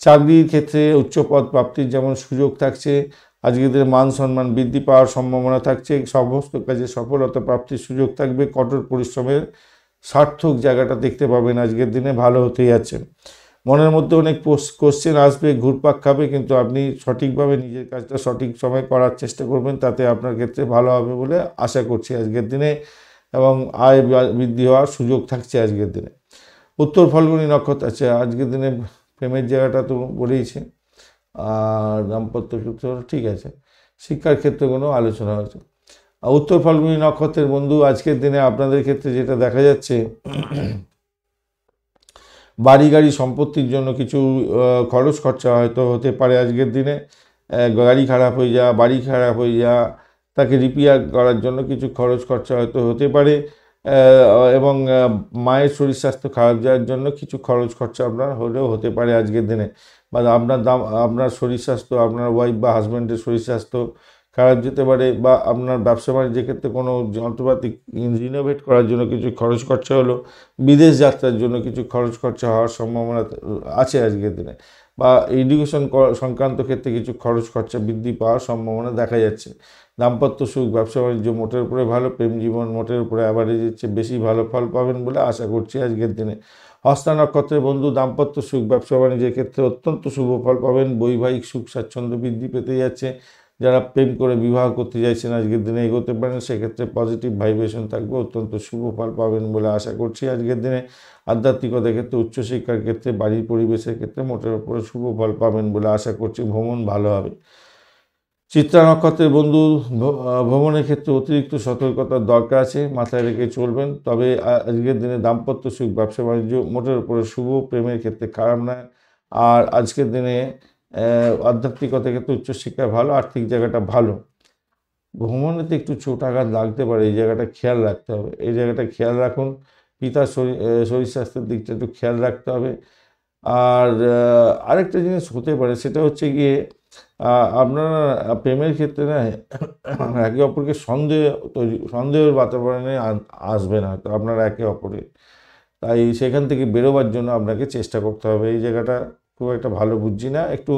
চাকরির ক্ষেত্রে উচ্চ পদ প্রাপ্তির যেমন সুযোগ থাকছে, আজকের দিনে মান সম্মান বৃদ্ধি পাওয়ার সম্ভাবনা থাকছে, সমস্ত কাজে সফলতা প্রাপ্তির সুযোগ থাকবে। কঠোর পরিশ্রমের সার্থক জায়গাটা দেখতে পাবেন, আজকের দিনে ভালো হতে যাচ্ছে। মনের মধ্যে অনেক কোশ্চেন আসবে, ঘুরপাক খাবে, কিন্তু আপনি সঠিকভাবে নিজের কাজটা সঠিক সময় করার চেষ্টা করবেন, তাতে আপনার ক্ষেত্রে ভালো হবে বলে আশা করছি আজকের দিনে। এবং আয় বৃদ্ধি হওয়ার সুযোগ থাকছে আজকের দিনে। উত্তর ফাল্গুনী নক্ষত্র আছে, আজকের দিনে প্রেমের জায়গাটা তো বলেইছে, আর দাম্পত্য সূত্র ঠিক আছে। শিক্ষার ক্ষেত্রে কোনো আলোচনা হয়েছে। উত্তর ফাল্গুনী নক্ষত্রের বন্ধু, আজকের দিনে আপনাদের ক্ষেত্রে যেটা দেখা যাচ্ছে, বাড়ি গাড়ি সম্পত্তির জন্য কিছু খরচ খরচা হয়তো হতে পারে আজকের দিনে। গাড়ি খারাপ হয়ে যাওয়া, বাড়ি খারাপ হয়ে যাওয়া, তাকে রিপেয়ার করার জন্য কিছু খরচ খরচা হয়তো হতে পারে। এবং মায়ের শরীর স্বাস্থ্য খারাপ যাওয়ার জন্য কিছু খরচ খরচা আপনার হলেও হতে পারে আজকের দিনে। বা আপনার শরীর স্বাস্থ্য, আপনার ওয়াইফ বা হাজব্যান্ডের শরীর স্বাস্থ্য খারাপ যেতে পারে, বা আপনার ব্যবসা বাণিজ্যের ক্ষেত্রে কোনো যন্ত্রপাতি রিনোভেট করার জন্য কিছু খরচ খরচা হলো, বিদেশ যাত্রার জন্য কিছু খরচ খরচা হওয়ার সম্ভাবনা আছে আজকের দিনে। বা এডুকেশন সংক্রান্ত ক্ষেত্রে কিছু খরচ খরচা বৃদ্ধি পাওয়ার সম্ভাবনা দেখা যাচ্ছে। দাম্পত্য সুখ, ব্যবসা বাণিজ্য মোটের উপরে ভালো, প্রেম জীবন মোটের উপরে অ্যাভারেজের চেয়ে বেশি ভালো ফল পাবেন বলে আশা করছি আজকের দিনে। হস্তা নক্ষত্রের বন্ধু, দাম্পত্য সুখ, ব্যবসা বাণিজ্যের ক্ষেত্রে অত্যন্ত শুভ ফল পাবেন, বৈবাহিক সুখ স্বাচ্ছন্দ্য বৃদ্ধি পেতে যাচ্ছে। যারা প্রেম করে বিবাহ করতে চাইছেন আজকের দিনে এগোতে পারেন, সেক্ষেত্রে পজিটিভ ভাইব্রেশন থাকবে, অত্যন্ত শুভ ফল পাবেন বলে আশা করছি আজকের দিনে। আধ্যাত্মিকতার ক্ষেত্রে, উচ্চশিক্ষার ক্ষেত্রে, বাড়ির পরিবেশের ক্ষেত্রে মোটের উপরে শুভ ফল পাবেন বলে আশা করছি। ভ্রমণ ভালো হবে। চিত্রা নক্ষত্রের বন্ধু, ভ্রমণের ক্ষেত্রে অতিরিক্ত সতর্কতার দরকার আছে, মাথায় রেখে চলবেন। তবে আজকের দিনে দাম্পত্য সুখ, ব্যবসা বাণিজ্য মোটের উপরে শুভ, প্রেমের ক্ষেত্রে খারাপ নয়। আর আজকের দিনে আধ্যাত্মিকতার ক্ষেত্রে উচ্চশিক্ষা ভালো, আর্থিক জায়গাটা ভালো। ভ্রমণেতে একটু চোট আঘাত লাগতে পারে, এই জায়গাটা খেয়াল রাখতে হবে, এই জায়গাটা খেয়াল রাখুন। পিতার শরীর স্বাস্থ্যের দিকটা একটু খেয়াল রাখতে হবে। আর আরেকটা জিনিস হতে পারে, সেটা হচ্ছে গিয়ে আপনারা প্রেমের ক্ষেত্রে না একে অপরকে সন্দেহের বাতাবরণে আসবে না তো আপনারা একে অপরে, তাই সেখান থেকে বেরোবার জন্য আপনাকে চেষ্টা করতে হবে। এই জায়গাটা খুব একটা ভালো বুঝছি না, একটু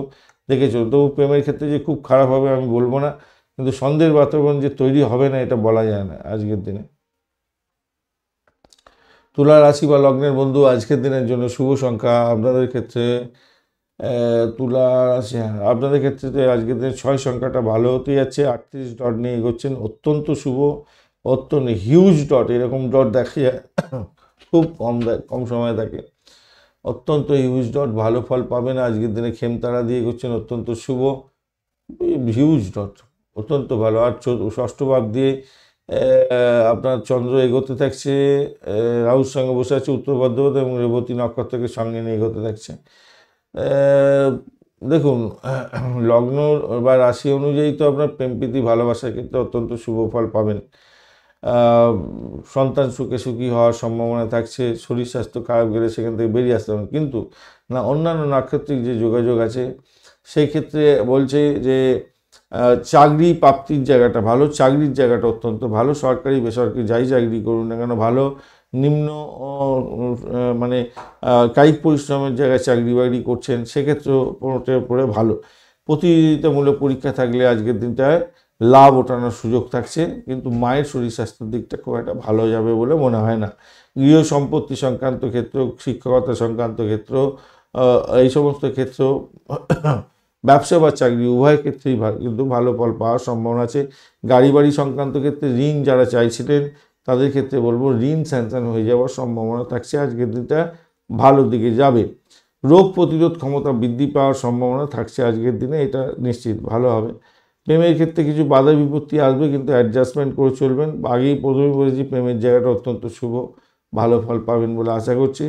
দেখে চলুন। তবু প্রেমের ক্ষেত্রে যে খুব খারাপ হবে আমি বলবো না, কিন্তু সন্দেহের বাতাবরণ যে তৈরি হবে না এটা বলা যায় না আজকের দিনে। তুলা রাশি বা লগ্নের বন্ধু আজকের দিনের জন্য শুভ সংখ্যা আপনাদের ক্ষেত্রে তুলা রাশি, হ্যাঁ আপনাদের ক্ষেত্রে আজকের দিনে 6 সংখ্যাটা ভালো হতে যাচ্ছে। 38 ডট নিয়ে এগোচ্ছেন, অত্যন্ত শুভ, অত্যন্ত হিউজ ডট, এরকম ডট দেখা যায় খুব কম সময় থাকে। অত্যন্ত হিউজ ডট, ভালো ফল পাবেন আজকের দিনে। খেমতারা দিয়ে এগোচ্ছেন, অত্যন্ত শুভ, হিউজ ডট, অত্যন্ত ভালো। আর ষষ্ঠ ভাব দিয়ে আপনার চন্দ্র এগোতে থাকছে, রাহুর সঙ্গে বসে আছে উত্তর বর্ধমান এবং রেবতী নক্ষত্রকে সঙ্গে নিয়ে এগোতে থাকছে। দেখুন লগ্ন বা রাশি অনুযায়ী তো আপনার প্রেম প্রীতি ভালোবাসার ক্ষেত্রে অত্যন্ত শুভ ফল পাবেন। সন্তান সুখী হওয়ার সম্ভাবনা থাকছে। শরীর স্বাস্থ্য খারাপ গেলে সেখান থেকে বেরিয়ে আসতে হবে, কিন্তু না অন্যান্য নাক্ষত্রিক যে যোগাযোগ আছে সেই ক্ষেত্রে বলছে যে চাকরি প্রাপ্তির জায়গাটা ভালো, চাকরির জায়গাটা অত্যন্ত ভালো। সরকারি বেসরকারি যাই চাকরি করুন না কেন ভালো। নিম্ন মানে কায়িক পরিশ্রমের জায়গায় চাকরি বাকরি করছেন সেক্ষেত্রেও পরে ভালো। প্রতিযোগিতামূলক পরীক্ষা থাকলে আজকের দিনটায় লাভ ওঠানোর সুযোগ থাকছে, কিন্তু মায়ের শরীর স্বাস্থ্যের দিকটা খুব একটা ভালো যাবে বলে মনে হয় না। গৃহ সম্পত্তি সংক্রান্ত ক্ষেত্র, শিক্ষকতা সংক্রান্ত ক্ষেত্র, এই সমস্ত ক্ষেত্রেও ব্যবসা বা চাকরি উভয় ক্ষেত্রেই কিন্তু ভালো ফল পাওয়ার সম্ভাবনা আছে। গাড়ি বাড়ি সংক্রান্ত ক্ষেত্রে ঋণ যারা চাইছিলেন তাদের ক্ষেত্রে বলবো ঋণ স্যাংশন হয়ে যাওয়ার সম্ভাবনা থাকছে, আজকের দিনটা ভালো দিকে যাবে। রোগ প্রতিরোধ ক্ষমতা বৃদ্ধি পাওয়ার সম্ভাবনা থাকছে আজকের দিনে, এটা নিশ্চিত ভালো হবে। প্রেমের ক্ষেত্রে কিছু বাধা বিপত্তি আসবে, কিন্তু অ্যাডজাস্টমেন্ট করে চলবেন। আগেই প্রথমে বলেছি প্রেমের জায়গাটা অত্যন্ত শুভ, ভালো ফল পাবেন বলে আশা করছি।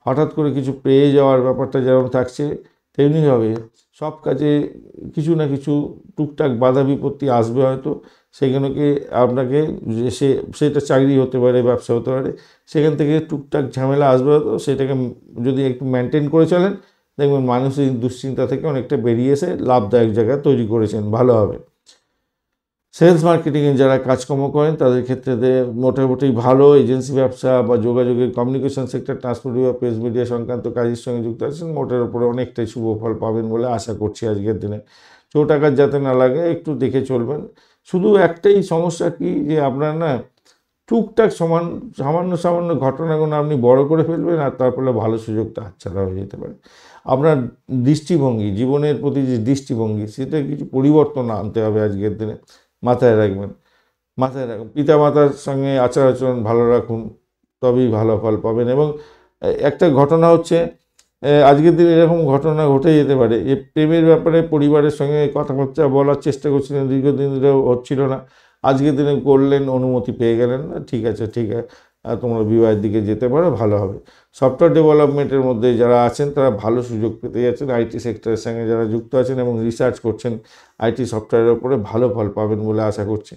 হঠাৎ করে কিছু পেয়ে যাওয়ার ব্যাপারটা যেমন থাকছে তেমনিভাবে সব কাজে কিছু না কিছু টুকটাক বাধা বিপত্তি আসবে হয়তো, সেগুলোকে আপনাকে সেটা চাকরি হতে পারে, ব্যবসা হতে পারে, সেখান থেকে টুকটাক ঝামেলা আসবে হয়তো, সেটাকে যদি একটু মেনটেন করে চলেন দেখবেন মানসিক দুশ্চিন্তা থেকে অনেকটা বেরিয়ে এসে লাভদায়ক জায়গা তৈরি করেছেন, ভালো হবে। সেলস মার্কেটিংয়ে যারা কাজকর্ম করেন তাদের ক্ষেত্রে মোটামুটি ভালো। এজেন্সি ব্যবসা বা যোগাযোগের কমিউনিকেশন সেক্টর, ট্রান্সপোর্ট বা প্রেস মিডিয়া সংক্রান্ত কাজের সঙ্গে যুক্ত আছেন, মোটের উপরে অনেকটাই শুভ ফল পাবেন বলে আশা করছি আজকের দিনে। চোট আঘাত যাতে না লাগে একটু দেখে চলবেন। শুধু একটাই সমস্যা কি যে আপনার না টুকটাক সামান্য ঘটনাগুলো আপনি বড় করে ফেলবেন আর তার ফলে ভালো সুযোগটা হাতছাড়া হয়ে যেতে পারে। আপনার দৃষ্টিভঙ্গি, জীবনের প্রতি যে দৃষ্টিভঙ্গি সেটা কিছু পরিবর্তন আনতে হবে আজকের দিনে, মাথায় রাখবেন। পিতা মাতার সঙ্গে আচার আচরণ ভালো রাখুন, তবেই ভালো ফল পাবেন। এবং একটা ঘটনা হচ্ছে আজকের দিনে এরকম ঘটনা ঘটে যেতে পারে যে প্রেমের ব্যাপারে পরিবারের সঙ্গে কথাবার্তা বলার চেষ্টা করছিলেন, দীর্ঘদিন ধরে হচ্ছিল না, আজকের দিনে করলেন, অনুমতি পেয়ে গেলেন, ঠিক আছে তোমরা বিবাহের দিকে যেতে পারো, ভালো হবে। সফটওয়্যার ডেভেলপমেন্টের মধ্যে যারা আছেন তারা ভালো সুযোগ পেতে যাচ্ছেন। আইটি সেক্টরের সঙ্গে যারা যুক্ত আছেন এবং রিসার্চ করছেন আইটি সফটওয়্যারের উপরে ভালো ফল পাবেন বলে আশা করছি।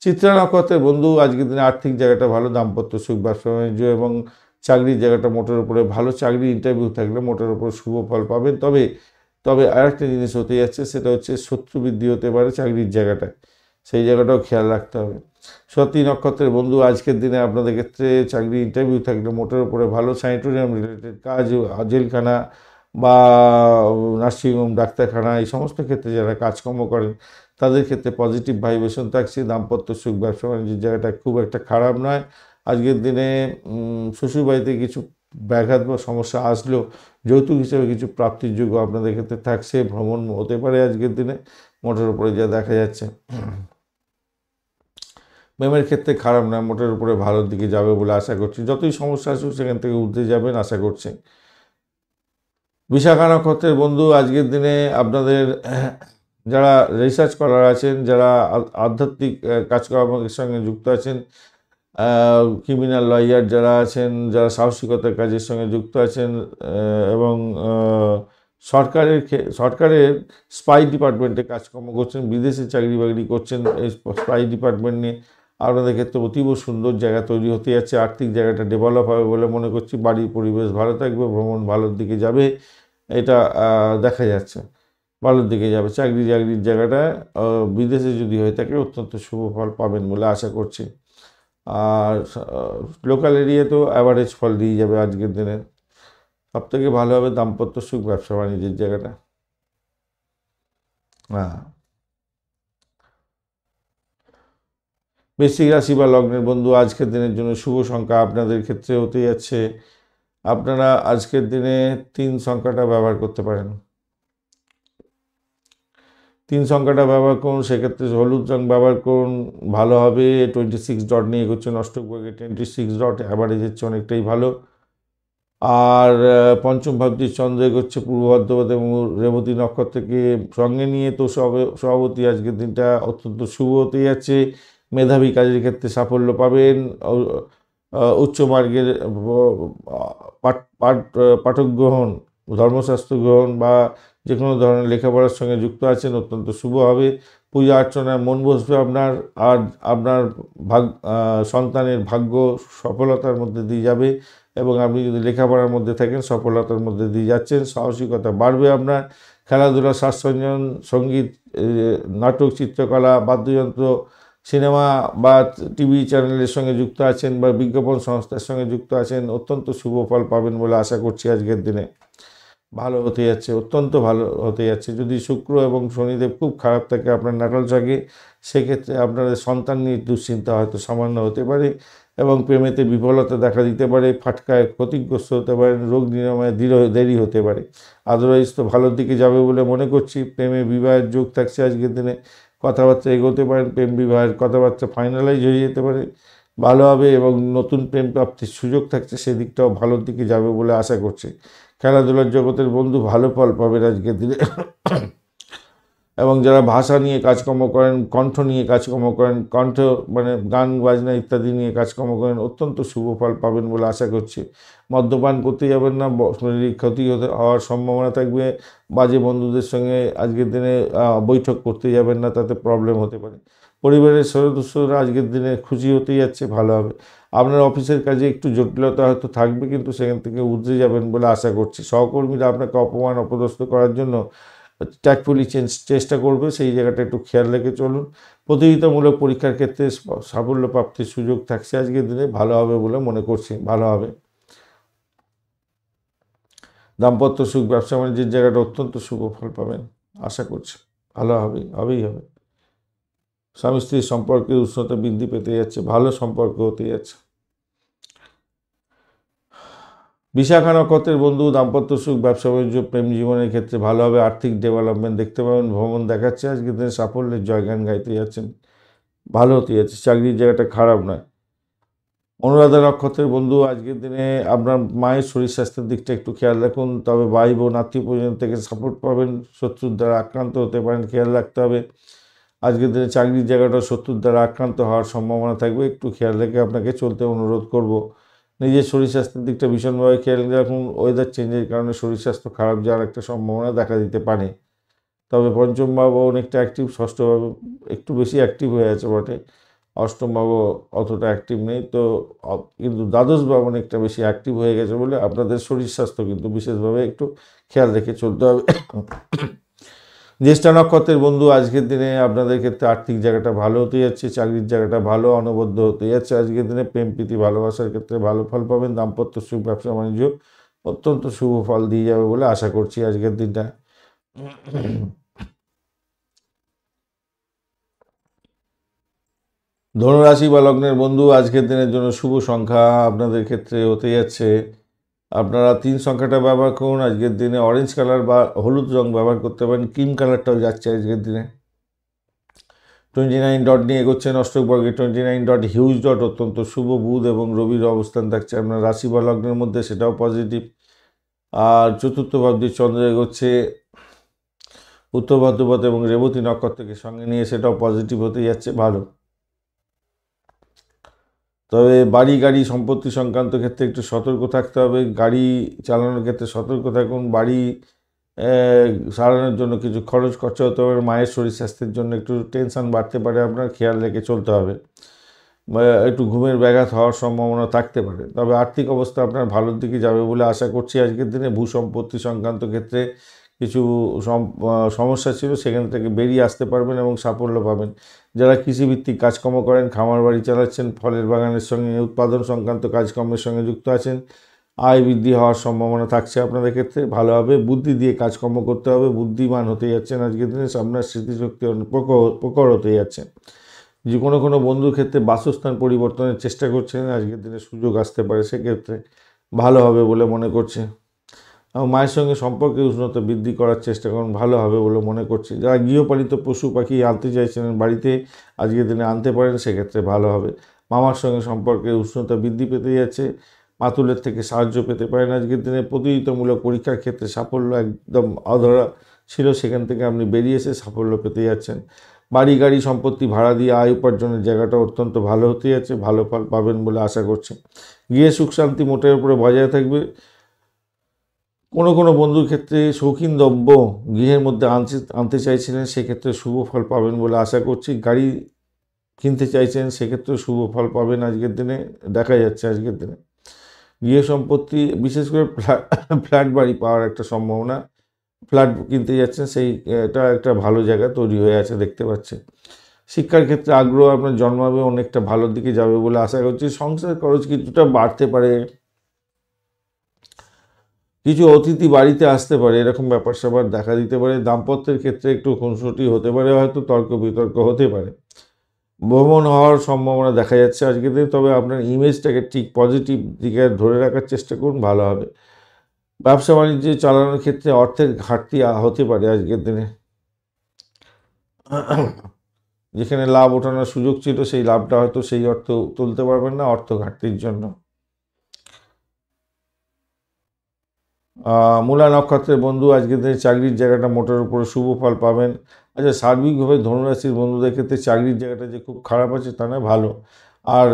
চিত্রা নক্ষত্রের বন্ধু আজকের দিনে আর্থিক জায়গাটা ভালো, দাম্পত্য সুখ, ব্যবসা বাণিজ্য এবং চাকরির জায়গাটা মোটের উপরে ভালো। চাকরির ইন্টারভিউ থাকলে মোটের উপর শুভ ফল পাবেন। তবে আরেকটা জিনিস হতে যাচ্ছে, সেটা হচ্ছে শত্রু বৃদ্ধি হতে পারে চাকরির জায়গাটায়, সেই জায়গাটাও খেয়াল রাখতে হবে। সতী নক্ষত্রের বন্ধু আজকের দিনে আপনাদের ক্ষেত্রে চাকরি ইন্টারভিউ থাকলে মোটের উপরে ভালো। স্যানিটোরিয়াম রিলেটেড কাজ, জেলখানা বা নার্সিংহোম, ডাক্তারখানা, এই সমস্ত ক্ষেত্রে যারা কাজকর্ম করেন তাদের ক্ষেত্রে পজিটিভ ভাইব্রেশন থাকছে। দাম্পত্য সুখ, ব্যবসা বাণিজ্যের জায়গাটা খুব একটা খারাপ নয়। আজকের দিনে শ্বশুরবাড়িতে কিছু ব্যাঘাত বা সমস্যা আসলেও যৌতুক হিসেবে কিছু প্রাপ্তির যোগ্য আপনাদের ক্ষেত্রে থাকছে। ভ্রমণ হতে পারে আজকের দিনে, মোটের উপরে যা দেখা যাচ্ছে। প্রেমের ক্ষেত্রে খারাপ নয়, মোটের উপরে ভালোর দিকে যাবে বলে আশা করছি। যতই সমস্যা আসুক সেখান থেকে উঠতে যাবেন আশা করছি। বিশাখা নক্ষত্রের বন্ধু আজকের দিনে আপনাদের যারা রিসার্চ করার আছেন, যারা আধ্যাত্মিক কাজকর্মের সঙ্গে যুক্ত আছেন, ক্রিমিনাল লয়ার যারা আছেন, যারা সাহসিকতার কাজের সঙ্গে যুক্ত আছেন এবং সরকারের স্পাই ডিপার্টমেন্টে কাজকর্ম করছেন, বিদেশে চাকরি বাকরি করছেন, এই স্পাই ডিপার্টমেন্ট নিয়ে আপনাদের ক্ষেত্রে অতীব সুন্দর জায়গা তৈরি হতে যাচ্ছে। আর্থিক জায়গাটা ডেভেলপ হবে বলে মনে করছি। বাড়ির পরিবেশ ভালো থাকবে, ভ্রমণ ভালোর দিকে যাবে, এটা দেখা যাচ্ছে। ভালোর দিকে যাবে। চাকরির জায়গাটা বিদেশে যদি হয়ে থাকে অত্যন্ত শুভ ফল পাবেন বলে আশা করছি। আর লোকাল এরিয়াতেও অ্যাভারেজ ফল দিয়ে যাবে আজকের দিনে। সবথেকে ভালো হবে দাম্পত্য সুখ, ব্যবসা বাণিজ্যের জায়গাটা। হ্যাঁ, বৃশ্চিক রাশি বা লগ্নের বন্ধু, আজকের দিনের জন্য শুভ সংখ্যা আপনাদের ক্ষেত্রে হতে যাচ্ছে, আপনারা আজকের দিনে 3 সংখ্যাটা ব্যবহার করতে পারেন। 3 সংখ্যাটা ব্যবহার করুন, সেক্ষেত্রে হলুদ রং ব্যবহার করুন, ভালো হবে। 26 ডট নিয়ে এগোচ্ছেন অষ্টক ভাগে, 26 ডট অ্যাভারেজের চেয়ে অনেকটাই ভালো। আর পঞ্চম ভাবটি চন্দ্র এগোচ্ছে পূর্ব ভাদ্রপদ এবং রেবতী নক্ষত্রকে সঙ্গে নিয়ে, তো সভাপতি আজকের দিনটা অত্যন্ত শুভ হতে যাচ্ছে। মেধাবী কাজের ক্ষেত্রে সাফল্য পাবেন। উচ্চ মার্গের পাঠক গ্রহণ, ধর্মশাস্ত্র গ্রহণ বা যে কোনো ধরনের লেখাপড়ার সঙ্গে যুক্ত আছেন, অত্যন্ত শুভ হবে। পূজা অর্চনায় মন বসবে আপনার। আর আপনার সন্তানের ভাগ্য সফলতার মধ্যে দিয়ে যাবে, এবং আপনি যদি লেখাপড়ার মধ্যে থাকেন সফলতার মধ্যে দিয়ে যাচ্ছেন। সাহসিকতা বাড়বে আপনার। খেলাধুলা, শ্বাসসঞ্জন, সঙ্গীত, নাটক, চিত্রকলা, বাদ্যযন্ত্র, সিনেমা বা টিভি চ্যানেলের সঙ্গে যুক্ত আছেন বা বিজ্ঞাপন সংস্থার সঙ্গে যুক্ত আছেন, অত্যন্ত শুভ ফল পাবেন বলে আশা করছি আজকের দিনে। ভালো হতে যাচ্ছে, অত্যন্ত ভালো হতে যাচ্ছে। যদি শুক্র এবং শনিদেব খুব খারাপ থাকে আপনার নাটাল চাকে, সেক্ষেত্রে আপনাদের সন্তান নিয়ে দুশ্চিন্তা হয়তো সামান্য হতে পারে, এবং প্রেমেতে বিফলতা দেখা দিতে পারে, ফাটকায় ক্ষতিগ্রস্ত হতে পারেন, রোগ নিরাময়ে দেরি হতে পারে। আদারওয়াইজ তো ভালোর দিকে যাবে বলে মনে করছি। প্রেমে বিবাহের যোগ থাকছে আজকের দিনে, কথাবার্তা এগোতে পারেন, প্রেম বিবাহের কথাবার্তা ফাইনালাইজ হয়ে যেতে পারে, ভালো হবে। এবং নতুন প্রেম প্রাপ্তির সুযোগ থাকছে, সেদিকটাও ভালোর দিকে যাবে বলে আশা করছি। খেলাধুলার জগতের বন্ধু ভালো ফল পাবেন আজকের দিনে। এবং যারা ভাষা নিয়ে কাজকর্ম করেন, কণ্ঠ নিয়ে কাজকর্ম করেন, কণ্ঠ মানে গান বাজনা ইত্যাদি নিয়ে কাজকর্ম করেন, অত্যন্ত শুভ ফল পাবেন বলে আশা করছি। মদ্যপান করতে যাবেন না, শারীরিক ক্ষতি হওয়ার সম্ভাবনা থাকবে। বাজে বন্ধুদের সঙ্গে আজকের দিনে বৈঠক করতে যাবেন না, তাতে প্রবলেম হতে পারে। পরিবারের সদস্যরা আজকের দিনে খুশি হতে যাচ্ছে, ভালো হবে। আপনার অফিসের কাজে একটু জটিলতা হয়তো থাকবে, কিন্তু সেখান থেকে উতরে যাবেন বলে আশা করছি। সহকর্মীরা আপনাকে অপমান অপদস্থ করার জন্য ট্যাক্টফুলি চেষ্টা করবে, সেই জায়গাটা একটু খেয়াল রেখে চলুন। প্রতিযোগিতামূলক পরীক্ষার ক্ষেত্রে সাফল্য প্রাপ্তির সুযোগ থাকছে আজকের দিনে, ভালো হবে বলে মনে করছি, ভালো হবে। দাম্পত্য সুখ, ব্যবসা বাণিজ্যের জায়গাটা অত্যন্ত শুভ ফল পাবেন আশা করছি, ভালো হবে, হবেই হবে। স্বামী স্ত্রীর সম্পর্কের উষ্ণতা বৃদ্ধি পেতে যাচ্ছে, ভালো সম্পর্ক হতে যাচ্ছে। বিশাখা নক্ষত্রের বন্ধু, দাম্পত্য সুখ, ব্যবসা বাণিজ্য, প্রেম জীবনের ক্ষেত্রে ভালো হবে। আর্থিক ডেভেলপমেন্ট দেখতে পাবেন, ভ্রমণ দেখাচ্ছে আজকের দিনে, সাফল্যের জয়গান গাইতে যাচ্ছেন, ভালো হতে যাচ্ছে। চাকরির জায়গাটা খারাপ নয়। অনুরাধা নক্ষত্রের বন্ধু, আজকের দিনে আপনার মায়ের শরীর স্বাস্থ্যের দিকটা একটু খেয়াল রাখুন। তবে ভাই বোন আত্মীয় পরিজন থেকে সাপোর্ট পাবেন, শত্রুর দ্বারা আক্রান্ত হতে পারেন, খেয়াল রাখতে হবে। আজকের দিনে চাকরির জায়গাটা শত্রুর দ্বারা আক্রান্ত হওয়ার সম্ভাবনা থাকবে, একটু খেয়াল রেখে আপনাকে চলতে অনুরোধ করব। নিজের শরীর স্বাস্থ্যের দিকটা ভীষণভাবে খেয়াল রাখুন। ওয়েদার চেঞ্জের কারণে শরীর স্বাস্থ্য খারাপ যাওয়ার একটা সম্ভাবনা দেখা দিতে পারে। তবে পঞ্চম ভাব অনেকটা অ্যাক্টিভ, ষষ্ঠ ভাব একটু বেশি অ্যাক্টিভ হয়ে আছে বটে, অষ্টম ভাব অতটা অ্যাক্টিভ নেই তো, কিন্তু দ্বাদশ ভাব অনেকটা বেশি অ্যাক্টিভ হয়ে গেছে বলে আপনাদের শরীর স্বাস্থ্য কিন্তু বিশেষভাবে একটু খেয়াল রেখে চলতে হবে। জ্যেষ্ঠা নক্ষত্রের বন্ধু, আজকের দিনে আপনাদের ক্ষেত্রে আর্থিক জায়গাটা ভালো হতে যাচ্ছে, চাকরির জায়গাটা ভালো অনবদ্য হতে যাচ্ছে। আজকের দিনে প্রেম প্রীতি ভালোবাসার ক্ষেত্রে ভালো ফল পাবেন। দাম্পত্য সুখ, ব্যবসা বাণিজ্য অত্যন্ত শুভ ফল দিয়ে যাবে বলে আশা করছি আজকের দিনটা। ধনুরাশি বা লগ্নের বন্ধু, আজকের দিনের জন্য শুভ সংখ্যা আপনাদের ক্ষেত্রে হতে যাচ্ছে, আপনারা 3 সংখ্যাটা ব্যবহার করুন। আজকের দিনে অরেঞ্জ কালার বা হলুদ রং ব্যবহার করতে পারেন, ক্রিম কালারটাও যাচ্ছে আজকের দিনে। 29 ডট নিয়ে এগোচ্ছেন অষ্টক বর্গে, 29 ডট হিউজ ডট, অত্যন্ত শুভ। বুধ এবং রবির অবস্থান থাকছে আপনার রাশি বা লগ্নের মধ্যে, সেটাও পজিটিভ। আর চতুর্থ ভাবটি চন্দ্র এগোচ্ছে উত্তর ভাদ্রপদ এবং রেবতী নক্ষত্রকে সঙ্গে নিয়ে, সেটাও পজিটিভ হতে যাচ্ছে, ভালো। তবে বাড়ি গাড়ি সম্পত্তি সংক্রান্ত ক্ষেত্রে একটু সতর্ক থাকতে হবে। গাড়ি চালানোর ক্ষেত্রে সতর্ক থাকুন। বাড়ি সারানোর জন্য কিছু খরচ খরচা হতে পারে। মায়ের শরীর স্বাস্থ্যের জন্য একটু টেনশন বাড়তে পারে, আপনার খেয়াল রেখে চলতে হবে। একটু ঘুমের ব্যাঘাত হওয়ার সম্ভাবনা থাকতে পারে। তবে আর্থিক অবস্থা আপনার ভালোর দিকে যাবে বলে আশা করছি আজকের দিনে। ভূ সম্পত্তি সংক্রান্ত ক্ষেত্রে কিছু সমস্যা ছিল সেখান থেকে বেরিয়ে আসতে পারবেন এবং সাফল্য পাবেন। যারা কৃষিভিত্তিক কাজকর্ম করেন, খামার বাড়ি চালাচ্ছেন, ফলের বাগানের সঙ্গে উৎপাদন সংক্রান্ত কাজকর্মের সঙ্গে যুক্ত আছেন, আয় বৃদ্ধি হওয়ার সম্ভাবনা থাকছে আপনাদের ক্ষেত্রে। ভালোভাবে বুদ্ধি দিয়ে কাজকর্ম করতে হবে, বুদ্ধিমান হতে যাচ্ছেন আজকের দিনে, আপনার স্মৃতিশক্তি প্রখর হতে যাচ্ছে। যে কোনো বন্ধুর ক্ষেত্রে বাসস্থান পরিবর্তনের চেষ্টা করছেন, আজকের দিনে সুযোগ আসতে পারে, সেক্ষেত্রে ভালো হবে বলে মনে করছে। মায়ের সঙ্গে সম্পর্কে উষ্ণতা বৃদ্ধি করার চেষ্টা করুন, ভালো হবে বলে মনে করছি। যারা গৃহপালিত পশু পাখি আনতে চাইছিলেন বাড়িতে, আজকের দিনে আনতে পারেন, সেক্ষেত্রে ভালো হবে। মামার সঙ্গে সম্পর্কে উষ্ণতা বৃদ্ধি পেতে যাচ্ছে, মাতুলের থেকে সাহায্য পেতে পারেন আজকের দিনে। প্রতিযোগিতামূলক পরীক্ষার ক্ষেত্রে সাফল্য একদম অধরা ছিল, সেখান থেকে আপনি বেরিয়ে এসে সাফল্য পেতে যাচ্ছেন। বাড়ি গাড়ি সম্পত্তি ভাড়া দিয়ে আয় উপার্জনের জায়গাটা অত্যন্ত ভালো হতে যাচ্ছে, ভালো ফল পাবেন বলে আশা করছি। গৃহে সুখ শান্তি মোটের উপরে বজায় থাকবে। কোনো বন্ধুর ক্ষেত্রে শৌখিন দ্রব্য গৃহের মধ্যে আনতে চাইছিলেন, সেক্ষেত্রে শুভ ফল পাবেন বলে আশা করছি। গাড়ি কিনতে চাইছেন, সেক্ষেত্রে শুভ ফল পাবেন আজকের দিনে, দেখা যাচ্ছে আজকের দিনে। গৃহ সম্পত্তি, বিশেষ করে ফ্ল্যাট বাড়ি পাওয়ার একটা সম্ভাবনা, ফ্ল্যাট কিনতে যাচ্ছেন, এটা একটা ভালো জায়গা তৈরি হয়ে আছে দেখতে পাচ্ছি। শিক্ষার ক্ষেত্রে আগ্রহ আপনার জন্মাবে, অনেকটা ভালোর দিকে যাবে বলে আশা করছি। সংসার খরচ কিছুটা বাড়তে পারে, কিছু অতিথি বাড়িতে আসতে পারে, এরকম ব্যাপার স্যাপার দেখা দিতে পারে। দাম্পত্যের ক্ষেত্রে একটু খুনসুটি হতে পারে, হয়তো তর্ক বিতর্ক হতে পারে। ভ্রমণ হওয়ার সম্ভাবনা দেখা যাচ্ছে আজকের দিনে, তবে আপনার ইমেজটাকে ঠিক পজিটিভ দিকে ধরে রাখার চেষ্টা করুন, ভালো হবে। ব্যবসা বাণিজ্য চালানোর ক্ষেত্রে অর্থের ঘাটতি হতে পারে আজকের দিনে। যেখানে লাভ ওঠানোর সুযোগ ছিল, সেই লাভটা হয়তো সেই অর্থ তুলতে পারবেন না অর্থ ঘাটতির জন্য। মূলা নক্ষত্রের বন্ধু আজকের দিনে চাকরির জায়গাটা মোটের উপরে শুভ ফল পাবেন। আচ্ছা, সার্বিকভাবে ধনুরাশির বন্ধুদের ক্ষেত্রে চাকরির জায়গাটা যে খুব খারাপ আছে তা নয়, ভালো। আর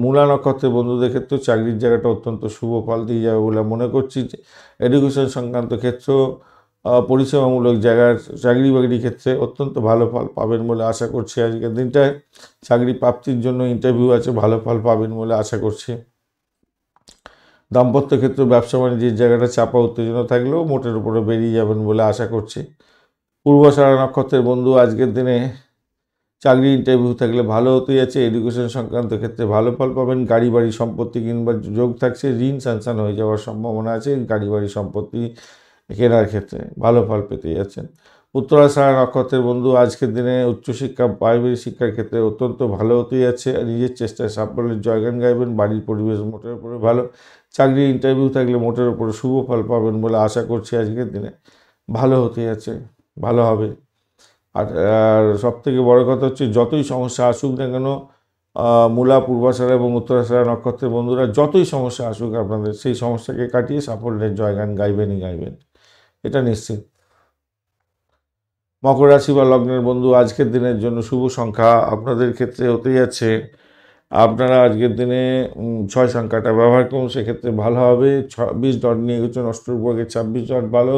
মূলা নক্ষত্রের বন্ধুদের ক্ষেত্রেও চাকরির জায়গাটা অত্যন্ত শুভ ফল দিয়ে যাবে বলে মনে করছি। এডুকেশন সংক্রান্ত ক্ষেত্র, পরিষেবামূলক জায়গার চাকরি বাকরির ক্ষেত্রে অত্যন্ত ভালো ফল পাবেন বলে আশা করছি আজকের দিনটায়। চাকরি প্রাপ্তির জন্য ইন্টারভিউ আছে, ভালো ফল পাবেন বলে আশা করছি। দাম্পত্য ক্ষেত্রে ব্যবসা বাণিজ্যের জায়গাটা চাপা উত্তেজনা থাকলেও মোটের উপরে বেরিয়ে যাবেন বলে আশা করছি। পূর্বাষাঢ়া নক্ষত্রের বন্ধু আজকের দিনে চাকরি ইন্টারভিউ থাকলে ভালো হতে যাচ্ছে। এডুকেশন সংক্রান্ত ক্ষেত্রে ভালো ফল পাবেন। গাড়ি বাড়ি সম্পত্তি কিনবার যোগ থাকছে, ঋণ স্যাংশন হয়ে যাওয়ার সম্ভাবনা আছে। গাড়ি বাড়ি সম্পত্তি কেনার ক্ষেত্রে ভালো ফল পেতে যাচ্ছেন। উত্তরাষাঢ়া নক্ষত্রের বন্ধু আজকের দিনে উচ্চশিক্ষা, প্রাইমারি শিক্ষার ক্ষেত্রে অত্যন্ত ভালো হতে যাচ্ছে। নিজের চেষ্টায় সাফল্যের জয়গান গাইবেন। বাড়ির পরিবেশ মোটের উপরে ভালো। চাকরি ইন্টারভিউ থাকলে মোটের উপরে শুভ ফল পাবেন বলে আশা করছি আজকের দিনে, ভালো হতে যাচ্ছে, ভালো হবে। আর সবথেকে বড় কথা হচ্ছে, যতই সমস্যা আসুক না কেন, মূলা, পূর্বাষাঢ়া এবং উত্তরাষাঢ়া নক্ষত্রের বন্ধুরা যতই সমস্যা আসুক আপনাদের, সেই সমস্যাকে কাটিয়ে সাফল্যের জয়গান গাইবেনই গাইবেন, এটা নিশ্চিত। মকর রাশি বা লগ্নের বন্ধু আজকের দিনের জন্য শুভ সংখ্যা আপনাদের ক্ষেত্রে হতে যাচ্ছে, আপনারা আজকের দিনে 6 সংখ্যাটা ব্যবহার করুন, সেক্ষেত্রে ভালো হবে। 26 ডট নিয়ে গেছেন, অষ্টপ্রভাগের 26 ডট ভালো।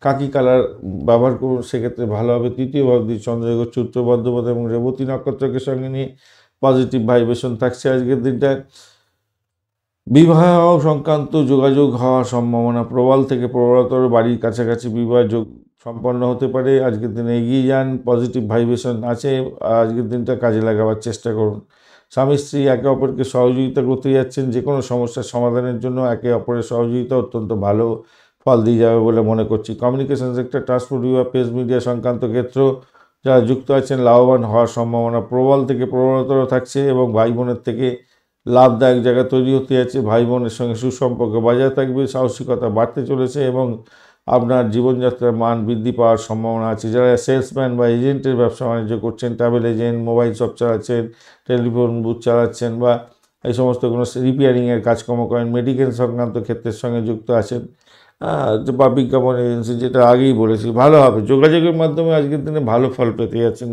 কাকি কালার ব্যবহার করুন, সেক্ষেত্রে ভালো হবে। তৃতীয় ভাবদি চন্দ্রযোগ, উত্তর বর্ধমান এবং রেবতী নক্ষত্রকে সঙ্গে নিয়ে পজিটিভ ভাইব্রেশন থাকছে আজকের দিনটায়। বিবাহ সংক্রান্ত যোগাযোগ হওয়ার সম্ভাবনা প্রবল থেকে প্রবলতর, বাড়ির কাছাকাছি বিবাহ যোগ সম্পন্ন হতে পারে। আজকের দিনে এগিয়ে যান, পজিটিভ ভাইব্রেশন আছে, আজকের দিনটা কাজে লাগাবার চেষ্টা করুন। স্বামী স্ত্রী একে অপরকে সহযোগিতা করতে যাচ্ছেন, যে কোনো সমস্যার সমাধানের জন্য একে অপরের সহযোগিতা অত্যন্ত ভালো ফল দিয়ে যাবে বলে মনে করছি। কমিউনিকেশন সেক্টর, ট্রান্সপোর্ট বিভাগ, প্রেস মিডিয়া সংক্রান্ত ক্ষেত্র যারা যুক্ত আছেন, লাভবান হওয়ার সম্ভাবনা প্রবল থেকে প্রবলতর থাকছে এবং ভাই বোনের থেকে লাভদায়ক জায়গা তৈরি হতে যাচ্ছে। ভাই বোনের সঙ্গে সুসম্পর্ক বজায় থাকবে, সাহসিকতা বাড়তে চলেছে এবং আপনার জীবনযাত্রার মান বৃদ্ধি পাওয়ার সম্ভাবনা আছে। যারা সেলসম্যান বা এজেন্টের ব্যবসা বাণিজ্য করছেন, ট্রাভেল এজেন্ট, মোবাইল শপ চালাচ্ছেন, টেলিফোন বুথ চালাচ্ছেন বা এই সমস্ত কোনো রিপেয়ারিংয়ের কাজকর্ম করেন, মেডিকেল সংক্রান্ত ক্ষেত্রের সঙ্গে যুক্ত আছেন, বা বিজ্ঞাপন এজেন্সি, যেটা আগেই বলেছি, ভালো হবে। যোগাযোগের মাধ্যমে আজকের দিনে ভালো ফল পেতে যাচ্ছেন,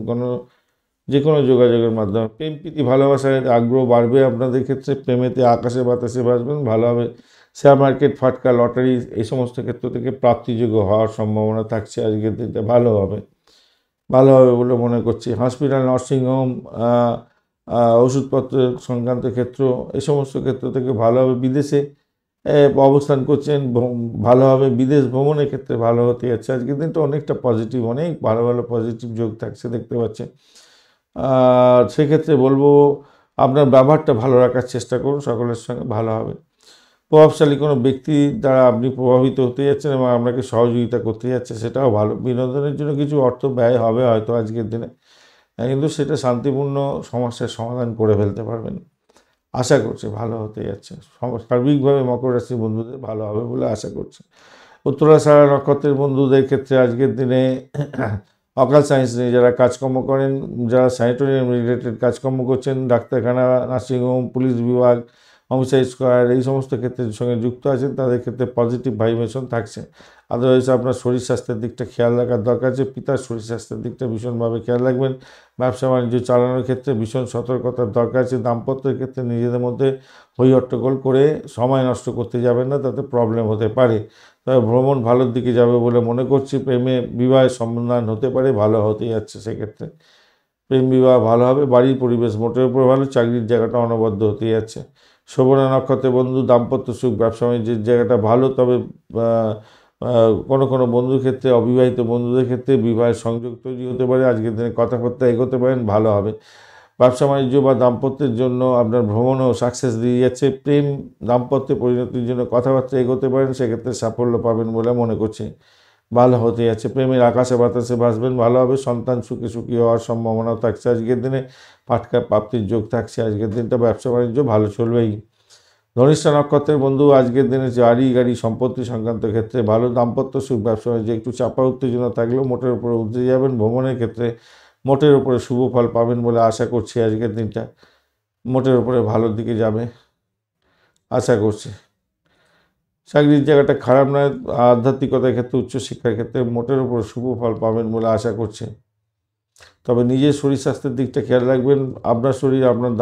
যে কোনো যোগাযোগের মাধ্যমে। প্রেম প্রীতি ভালোবাসার আগ্রহ বাড়বে আপনাদের ক্ষেত্রে, প্রেমেতে আকাশে বাতাসে বাসবেন, ভালো হবে। শেয়ার মার্কেট, ফাটকা, লটারি এই সমস্ত ক্ষেত্র থেকে প্রাপ্তিযোগ্য হওয়ার সম্ভাবনা থাকছে আজকের দিনটা, ভালো হবে, ভালো হবে বলে মনে করছি। হসপিটাল, নার্সিংহোম, ওষুধপত্র সংক্রান্ত ক্ষেত্র, এই সমস্ত ক্ষেত্র থেকে ভালো হবে। বিদেশে অবস্থান করছেন, ভালো হবে। বিদেশ ভ্রমণের ক্ষেত্রে ভালো হতে যাচ্ছে। আজকের দিনটা অনেকটা পজিটিভ, অনেক ভালো ভালো পজিটিভ যোগ থাকছে দেখতে পাচ্ছেন। আর সেক্ষেত্রে বলবো আপনার ব্যবহারটা ভালো রাখার চেষ্টা করুন, সকলের সঙ্গে ভালো হবে। প্রভাবশালী কোনো ব্যক্তি দ্বারা আপনি প্রভাবিত হতে যাচ্ছেন এবং আপনাকে সহযোগিতা করতে যাচ্ছে, সেটাও ভালো। বিনোদনের জন্য কিছু অর্থ ব্যয় হবে হয়তো আজকের দিনে, কিন্তু সেটা শান্তিপূর্ণ সমস্যার সমাধান করে ফেলতে পারবেন। আশা করছি ভালো হতে যাচ্ছে। সার্বিকভাবে মকর রাশি বন্ধুদের ভালো হবে বলে আশা করছি। উত্তরাষাঢ়া নক্ষত্রের বন্ধুদের ক্ষেত্রে আজকের দিনে অকাল সায়েন্স নিয়ে যারা কাজকর্ম করেন, যারা স্যানিটোরিয়াম রিলেটেড কাজকর্ম করছেন, ডাক্তারখানা, নার্সিংহোম, পুলিশ বিভাগ, হোমসাইড স্কোয়ার, এই সমস্ত ক্ষেত্রের সঙ্গে যুক্ত আছেন, তাদের ক্ষেত্রে পজিটিভ ভাইব্রেশন থাকছে। আদারওয়াইজ আপনার শরীর স্বাস্থ্যের দিকটা খেয়াল রাখার দরকার আছে। পিতার শরীর স্বাস্থ্যের দিকটা ভীষণভাবে খেয়াল রাখবেন। ব্যবসা বাণিজ্য চালানোর ক্ষেত্রে ভীষণ সতর্কতার দরকার আছে। দাম্পত্যের ক্ষেত্রে নিজেদের মধ্যে হই হট্টগোল করে সময় নষ্ট করতে যাবেন না, তাতে প্রবলেম হতে পারে। তবে ভ্রমণ ভালোর দিকে যাবে বলে মনে করছি। প্রেমে বিবাহের সমাধান হতে পারে, ভালো হতে যাচ্ছে সেক্ষেত্রে। প্রেম বিবাহ ভালো হবে। বাড়ির পরিবেশ মোটের উপর ভালো। চাকরির জায়গাটা অনবদ্য হতে যাচ্ছে। শোভনা নক্ষত্রের বন্ধু দাম্পত্য সুখ, ব্যবসা বাণিজ্যের জায়গাটা ভালো। তবে কোনো কোনো বন্ধুর ক্ষেত্রে, অবিবাহিত বন্ধুদের ক্ষেত্রে বিবাহের সংযোগ তৈরি হতে পারে। আজকের দিনে কথাবার্তা এগোতে পারেন, ভালো হবে। ব্যবসা বাণিজ্য বা দাম্পত্যের জন্য আপনার ভ্রমণও সাকসেস দিয়ে যাচ্ছে। প্রেম দাম্পত্যে পরিণতির জন্য কথাবার্তা এগোতে পারেন, সেক্ষেত্রে সাফল্য পাবেন বলে মনে করছি। ভালো হতে যাচ্ছে। প্রেমের আকাশে বাতাসে ভাসবেন, ভালো হবে। সন্তান সুখে সুখী হওয়ার সম্ভাবনাও থাকছে আজকের দিনে। পাটকা প্রাপ্তির যোগ থাকছে আজকের দিনটা। ব্যবসা বাণিজ্য ভালো চলবেই। ধনিষ্ঠা নক্ষত্রের বন্ধু আজকের দিনে বাড়ি গাড়ি সম্পত্তি সংক্রান্ত ক্ষেত্রে ভালো। দাম্পত্য সুখ, ব্যবসা বাণিজ্যে একটু চাপা উত্তেজনা থাকলেও মোটের উপরে উঠে যাবেন। ভ্রমণের ক্ষেত্রে মোটের উপরে শুভ ফল পাবেন বলে আশা করছি। আজকের দিনটা মোটের উপরে ভালোর দিকে যাবে আশা করছি। চাকরির জায়গাটা খারাপ নয়। আধ্যাত্মিকতার ক্ষেত্রে, উচ্চশিক্ষার ক্ষেত্রে মোটের উপর শুভ ফল পাবেন বলে আশা করছি। তবে নিজের শরীর স্বাস্থ্যের দিকটা খেয়াল রাখবেন। আপনার শরীর, আপনার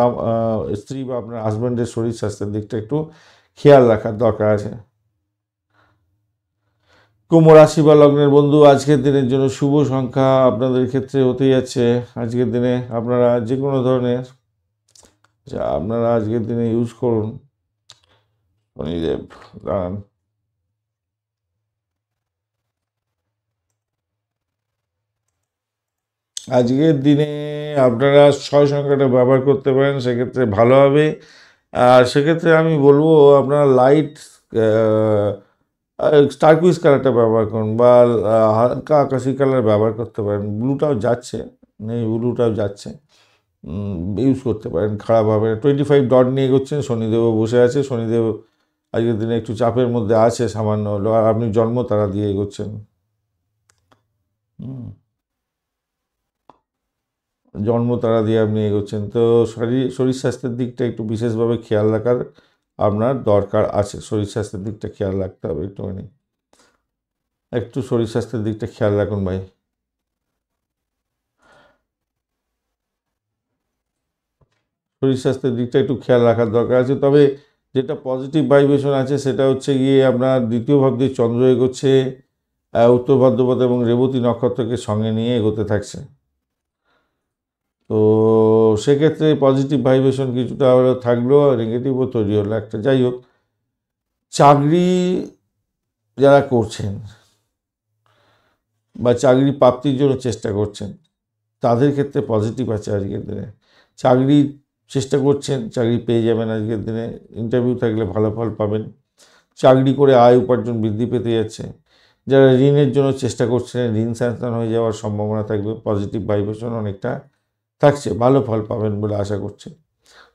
স্ত্রী বা আপনার হাজব্যান্ডের শরীর স্বাস্থ্যের দিকটা একটু খেয়াল রাখার দরকার আছে। কুম্ভ রাশি বা লগ্নের বন্ধু আজকের দিনের জন্য শুভ সংখ্যা আপনাদের ক্ষেত্রে হতে যাচ্ছে। আজকের দিনে আপনারা যে কোনো ধরনের যা আপনারা আজকের দিনে ইউজ করুন। শনিদেব, দাঁড়ান, আজকের দিনে আপনারা 6 সংখ্যাটা ব্যবহার করতে পারেন, সেক্ষেত্রে ভালো হবে। আর সেক্ষেত্রে আমি বলবো আপনারা লাইট টার্কুইজ কালারটা ব্যবহার করুন, বা হালকা আকাশি কালার ব্যবহার করতে পারেন। ব্লুটাও যাচ্ছে, নেই ব্লুটাও যাচ্ছে, ইউজ করতে পারেন, খারাপ হবে না। 25 ডট নিয়ে এগোচ্ছেন। শনিদেবও বসে আছে। শনিদেব আজকের দিনে একটু চাপের মধ্যে আছে সামান্য হলো, আর আপনি জন্ম তারা দিয়ে এগোচ্ছেন। জন্ম তারা দিয়ে আপনি এগোচ্ছেন, তো শরীর স্বাস্থ্যের দিকটা একটু বিশেষভাবে খেয়াল রাখার আপনার দরকার আছে। শরীর স্বাস্থ্যের দিকটা খেয়াল রাখতে হবে একটুখানি। একটু শরীর স্বাস্থ্যের দিকটা খেয়াল রাখুন ভাই। শরীর স্বাস্থ্যের দিকটা একটু খেয়াল রাখার দরকার আছে। তবে যেটা পজিটিভ ভাইব্রেশন আছে সেটা হচ্ছে গিয়ে আপনার দ্বিতীয় ভাব দিয়ে চন্দ্র এগোচ্ছে, উত্তর ভাদ্রপদ এবং রেবতী নক্ষত্রকে সঙ্গে নিয়ে এগোতে থাকছে। তো সেক্ষেত্রে পজিটিভ ভাইব্রেশন কিছুটা হলেও থাকলেও নেগেটিভও তৈরি হলো একটা। যাই হোক, চাকরি যারা করছেন বা চাকরি প্রাপ্তির জন্য চেষ্টা করছেন, তাদের ক্ষেত্রে পজিটিভ আছে আজকের দিনে। চাকরি চেষ্টা করছেন, চাকরি পেয়ে যাবেন আজকের দিনে। ইন্টারভিউ থাকলে ভালো ফল পাবেন। চাকরি করে আয় উপার্জন বৃদ্ধি পেতে যাচ্ছে। যারা ঋণের জন্য চেষ্টা করছেন, ঋণ স্যাংশন হয়ে যাওয়ার সম্ভাবনা থাকবে। পজিটিভ ভাইব্রেশন অনেকটা থাকছে, ভালো ফল পাবেন বলে আশা করছি।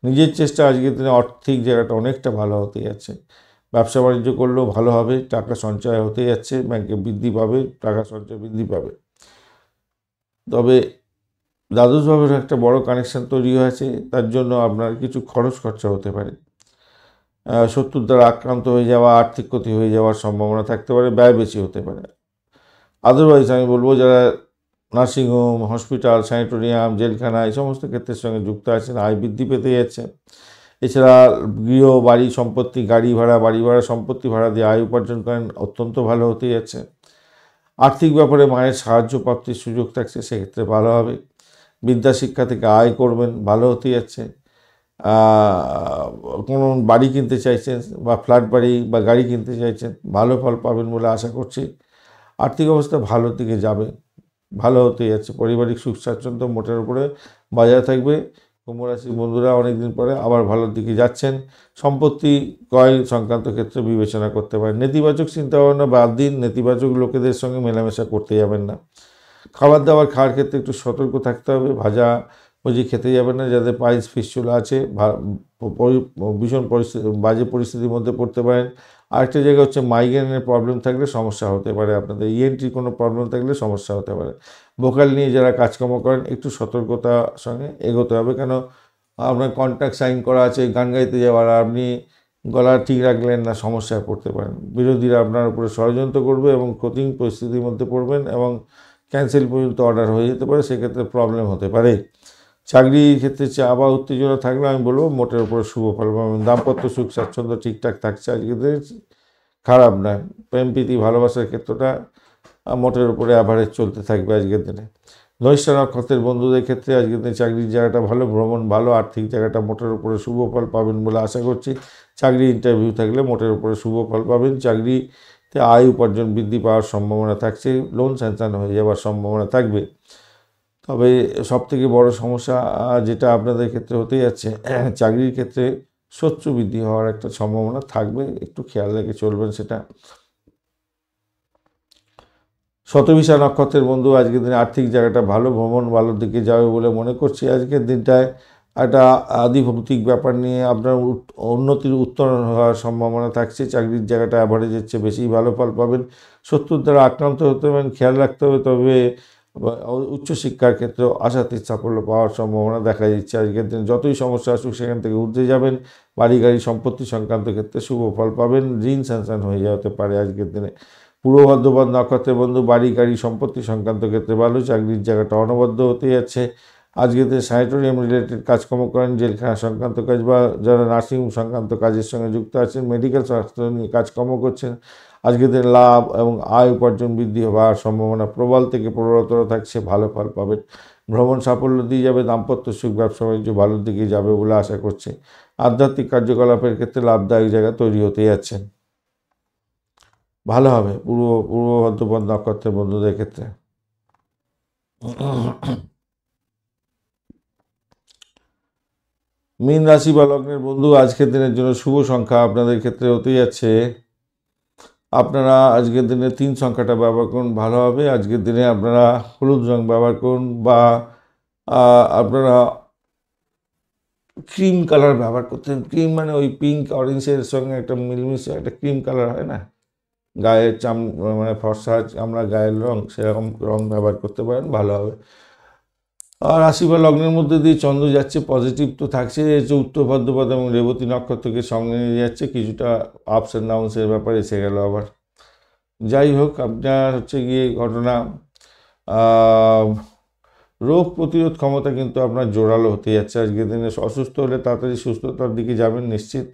নিজের চেষ্টা আজকের দিনে আর্থিক জায়গাটা অনেকটা ভালো হতে যাচ্ছে। ব্যবসা বাণিজ্য করলেও ভালো হবে। টাকা সঞ্চয় হতে যাচ্ছে, ব্যাংকে বৃদ্ধি পাবে, টাকা সঞ্চয় বৃদ্ধি পাবে। তবে দ্বাদশভাবের একটা বড় কানেকশান তৈরি হয়েছে, তার জন্য আপনার কিছু খরচ খরচা হতে পারে। শত্রুর দ্বারা আক্রান্ত হয়ে যাওয়া, আর্থিক ক্ষতি হয়ে যাওয়ার সম্ভাবনা থাকতে পারে, ব্যয় বেশি হতে পারে। আদারওয়াইজ আমি বলবো যারা নার্সিংহোম, হসপিটাল, স্যানিটোরিয়াম, জেলখানা এই সমস্ত ক্ষেত্রের সঙ্গে যুক্ত আছেন, আয় বৃদ্ধি পেতে যাচ্ছে। এছাড়া গৃহ, বাড়ি সম্পত্তি, গাড়ি ভাড়া, বাড়ি ভাড়া, সম্পত্তি ভাড়া দিয়ে আয় উপার্জন করেন, অত্যন্ত ভালো হতে যাচ্ছে। আর্থিক ব্যাপারে মায়ের সাহায্য প্রাপ্তির সুযোগ থাকছে, সেক্ষেত্রে ভালো হবে। বিদ্যা শিক্ষা থেকে আয় করবেন, ভালো হতে যাচ্ছে। কোনো বাড়ি কিনতে চাইছেন বা ফ্ল্যাট বাড়ি বা গাড়ি কিনতে চাইছেন, ভালো ফল পাবেন বলে আশা করছি। আর্থিক অবস্থা ভালোর দিকে যাবে, ভালো হতে যাচ্ছে। পারিবারিক সুখ স্বাচ্ছন্দ্য মোটের উপরে বজায় থাকবে। কুম্ভ রাশির বন্ধুরা অনেকদিন পরে আবার ভালোর দিকে যাচ্ছেন। সম্পত্তি ক্রয় সংক্রান্ত ক্ষেত্রে বিবেচনা করতে পারেন। নেতিবাচক চিন্তাভাবনা বাদ দিন, নেতিবাচক লোকেদের সঙ্গে মেলামেশা করতে যাবেন না। খাবার দাবার খাওয়ার ক্ষেত্রে একটু সতর্ক থাকতে হবে। ভাজা ভুজি খেতে যাবেন না, যাদের পাইলস ফিস্টুলা আছে, ভীষণ পরিস্থিতি, বাজে পরিস্থিতির মধ্যে পড়তে পারেন। আরেকটা জায়গা হচ্ছে মাইগ্রেনের প্রবলেম থাকলে সমস্যা হতে পারে, আপনাদের ইএনটির কোনো প্রবলেম থাকলে সমস্যা হতে পারে। ভোকাল নিয়ে যারা কাজকর্ম করেন একটু সতর্কতার সঙ্গে এগোতে হবে, কেন আপনার কন্ট্রাক্ট সাইন করা আছে গান গাইতে যাওয়ার, আপনি গলা ঠিক রাখলেন না, সমস্যায় পড়তে পারেন। বিরোধীরা আপনার উপরে ষড়যন্ত্র করবে এবং কঠিন পরিস্থিতির মধ্যে পড়বেন এবং ক্যান্সেল পর্যন্ত অর্ডার হয়ে যেতে পারে, সেক্ষেত্রে প্রবলেম হতে পারে। চাকরির ক্ষেত্রে চাপ বা উত্তেজনা থাকলে আমি বলবো মোটের উপরে শুভ ফল পাবেন। দাম্পত্য সুখ স্বাচ্ছন্দ্য ঠিকঠাক থাকছে আজকে, খারাপ নয়। প্রেম প্রীতি ভালোবাসার ক্ষেত্রটা মোটের উপরে অ্যাভারেজ চলতে থাকবে আজকের দিনে। ধনিষ্ঠা নক্ষত্রের বন্ধুদের ক্ষেত্রে আজকের দিনে চাকরির জায়গাটা ভালো, ভ্রমণ ভালো, আর্থিক জায়গাটা মোটের উপরে শুভ ফল পাবেন বলে আশা করছি। চাকরি ইন্টারভিউ থাকলে মোটের উপরে শুভ ফল পাবেন। চাকরিতে আয় উপার্জন বৃদ্ধি পাওয়ার সম্ভাবনা থাকছে, লোন স্যাংশন হয়ে যাওয়ার সম্ভাবনা থাকবে। তবে সবথেকে বড় সমস্যা যেটা আপনাদের ক্ষেত্রে হতে যাচ্ছে, চাকরির ক্ষেত্রে শত্রু বৃদ্ধি হওয়ার একটা সম্ভাবনা থাকবে, একটু খেয়াল রেখে চলবেন সেটা। শতভিষা নক্ষত্রের বন্ধু আজকের দিনে আর্থিক জায়গাটা ভালো, ভ্রমণ ভালোর দিকে যাবে বলে মনে করছি। আজকের দিনটায় একটা আধিভৌতিক ব্যাপার নিয়ে আপনার উন্নতির উত্তরণ হওয়ার সম্ভাবনা থাকছে। চাকরির জায়গাটা অ্যাভারেজের চেয়ে বেশি ভালো ফল পাবেন। শত্রুর দ্বারা আক্রান্ত হতে পারেন, খেয়াল রাখতে হবে। তবে উচ্চশিক্ষার ক্ষেত্রেও আশাতীত সাফল্য পাওয়ার সম্ভাবনা দেখা যাচ্ছে। আজকের দিনে যতই সমস্যা আসুক সেখান থেকে উঠতে যাবেন। বাড়ি গাড়ি সম্পত্তি সংক্রান্ত ক্ষেত্রে শুভ ফল পাবেন, ঋণ স্যাংশন হয়ে যেতে পারে আজকের দিনে। পূর্ব ভাদ্রপদ নক্ষত্রের বন্ধু বাড়ি গাড়ি সম্পত্তি সংক্রান্ত ক্ষেত্রে ভালো, চাকরির জায়গাটা অনবদ্য হতে যাচ্ছে। আজকের দিনে স্যানিটোরিয়াম রিলেটেড কাজকর্ম করেন, জেলখানা সংক্রান্ত কাজ বা যারা নার্সিংহোম সংক্রান্ত কাজের সঙ্গে যুক্ত আছেন, মেডিকেল স্বাস্থ্য নিয়ে কাজকর্ম করছেন, আজকের দিনে লাভ এবং আয় উপার্জন বৃদ্ধি হওয়ার সম্ভাবনা প্রবল থেকে প্রবলতর থাকছে, ভালো ফল পাবেন। ভ্রমণ সাফল্য দিয়ে যাবে, দাম্পত্য সুখ ব্যবসা বাণিজ্য ভালোর দিকে যাবে বলে আশা করছে। আধ্যাত্মিক কার্যকলাপের ক্ষেত্রে লাভদায়ক জায়গা তৈরি হতে যাচ্ছে, ভালো হবে পূর্ব ভাদ্রপদ নক্ষত্রের বন্ধুদের ক্ষেত্রে। মীন রাশি বা লগ্নের বন্ধু আজকের দিনের জন্য শুভ সংখ্যা আপনাদের ক্ষেত্রে হতে যাচ্ছে, আপনারা আজকের দিনে 3 সংখ্যাটা ব্যবহার করুন, ভালো হবে। আজকের দিনে আপনারা হলুদ রং ব্যবহার করুন বা আপনারা ক্রিম কালার ব্যবহার করতেন। ক্রিম মানে ওই পিঙ্ক অরেঞ্জের সঙ্গে একটা মিলমিশে একটা ক্রিম কালার হয় না, গায়ের মানে ফর্সা আমরা গায়ের রং, সেরকম রং ব্যবহার করতে পারেন, ভালো হবে। আর রাশি বা লগ্নের মধ্যে দিয়ে চন্দ্র যাচ্ছে, পজিটিভ তো থাকছে। উত্তর ভাদ্রপদ এবং রেবতী নক্ষত্রকে সঙ্গে নিয়ে যাচ্ছে, কিছুটা আপস অ্যান্ড ডাউন্সের ব্যাপারে এসে গেল আবার। যাই হোক, আপনার হচ্ছে গিয়ে ঘটনা রোগ প্রতিরোধ ক্ষমতা কিন্তু আপনার জোরালো হতে যাচ্ছে আজকের দিনে। অসুস্থ হলে তাড়াতাড়ি সুস্থতার দিকে যাবেন নিশ্চিত।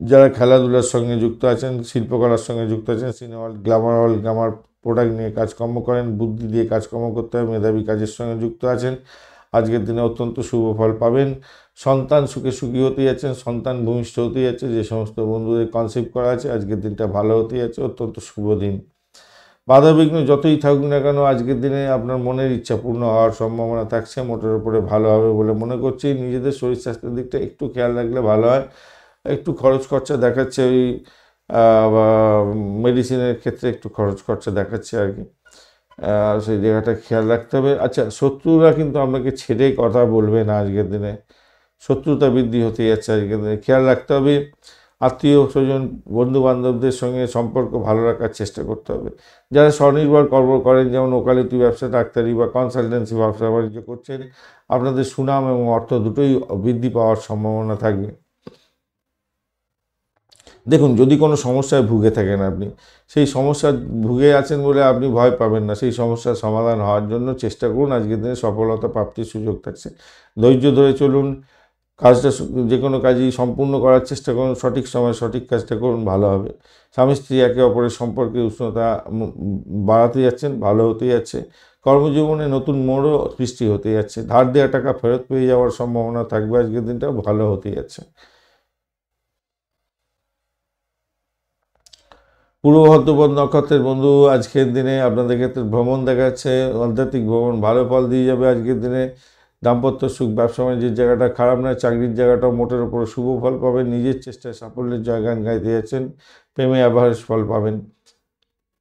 যারা খেলাধুলার সঙ্গে যুক্ত আছেন, শিল্পকলার সঙ্গে যুক্ত আছেন, সিনেমা হল, গ্ল্যামার প্রোডাক্ট নিয়ে কাজকর্ম করেন, বুদ্ধি দিয়ে কাজকর্ম করতে হয়, মেধাবী কাজের সঙ্গে যুক্ত আছেন, আজকের দিনে অত্যন্ত শুভ ফল পাবেন। সন্তান সুখে সুখী হতে যাচ্ছেন, সন্তান ভূমিষ্ঠ হতে যাচ্ছে, যে সমস্ত বন্ধুদের কনসেপ্ট করা আছে আজকের দিনটা ভালো হতে যাচ্ছে, অত্যন্ত শুভ দিন। বাধাবিঘ্ন যতই থাকুক না কেন আজকের দিনে আপনার মনের ইচ্ছা পূর্ণ হওয়ার সম্ভাবনা থাকছে, মোটের উপরে ভালো হবে বলে মনে করছি। নিজেদের শরীর স্বাস্থ্যের দিকটা একটু খেয়াল রাখলে ভালো হয়। একটু খরচ খরচা দেখাচ্ছে, ওই মেডিসিনের ক্ষেত্রে একটু খরচ খরচা দেখাচ্ছে আর কি, সেই জায়গাটা খেয়াল রাখতে হবে। আচ্ছা, শত্রুরা কিন্তু আপনাকে ছেড়ে কথা বলবে না আজকের দিনে, শত্রুতা বৃদ্ধি হতে যাচ্ছে আজকের দিনে, খেয়াল রাখতে হবে। আত্মীয় স্বজন বন্ধু বান্ধবদের সঙ্গে সম্পর্ক ভালো রাখার চেষ্টা করতে হবে। যারা স্বনির্ভর কর্ম করেন, যেমন ওকালতি ব্যবসা, ডাক্তারি বা কনসালটেন্সি ব্যবসা বাণিজ্য করছেন, আপনাদের সুনাম এবং অর্থ দুটোই বৃদ্ধি পাওয়ার সম্ভাবনা থাকবে। দেখুন, যদি কোনো সমস্যায় ভুগে থাকেন আপনি, সেই সমস্যা ভুগে আছেন বলে আপনি ভয় পাবেন না, সেই সমস্যার সমাধান হওয়ার জন্য চেষ্টা করুন। আজকের দিনে সফলতা প্রাপ্তির সুযোগ থাকছে, ধৈর্য ধরে চলুন। কাজটা যে কোনো কাজই সম্পূর্ণ করার চেষ্টা করুন, সঠিক সময় সঠিক কাজটা করুন, ভালো হবে। স্বামী স্ত্রী একে অপরের সম্পর্কে উষ্ণতা বাড়াতে যাচ্ছেন, ভালো হতে যাচ্ছে। কর্মজীবনে নতুন মোড়ও সৃষ্টি হতে যাচ্ছে। ধার দেওয়া টাকা ফেরত পেয়ে যাওয়ার সম্ভাবনা থাকবে, আজকের দিনটা ভালো হতে যাচ্ছে। পূর্ব ভাদ্রপদ নক্ষত্রের বন্ধু, আজকের দিনে আপনাদের ক্ষেত্রে ভ্রমণ দেখাচ্ছে, আধ্যাত্মিক ভ্রমণ ভালো ফল দিয়ে যাবে আজকের দিনে। দাম্পত্য সুখ, ব্যবসা বাণিজ্যের জায়গাটা খারাপ নয়, চাকরির জায়গাটাও মোটের উপর শুভ ফল পাবেন। নিজের চেষ্টায় সাফল্যের জয়গান গাইতে যাচ্ছেন, প্রেমে অ্যাভারেজ ফল পাবেন।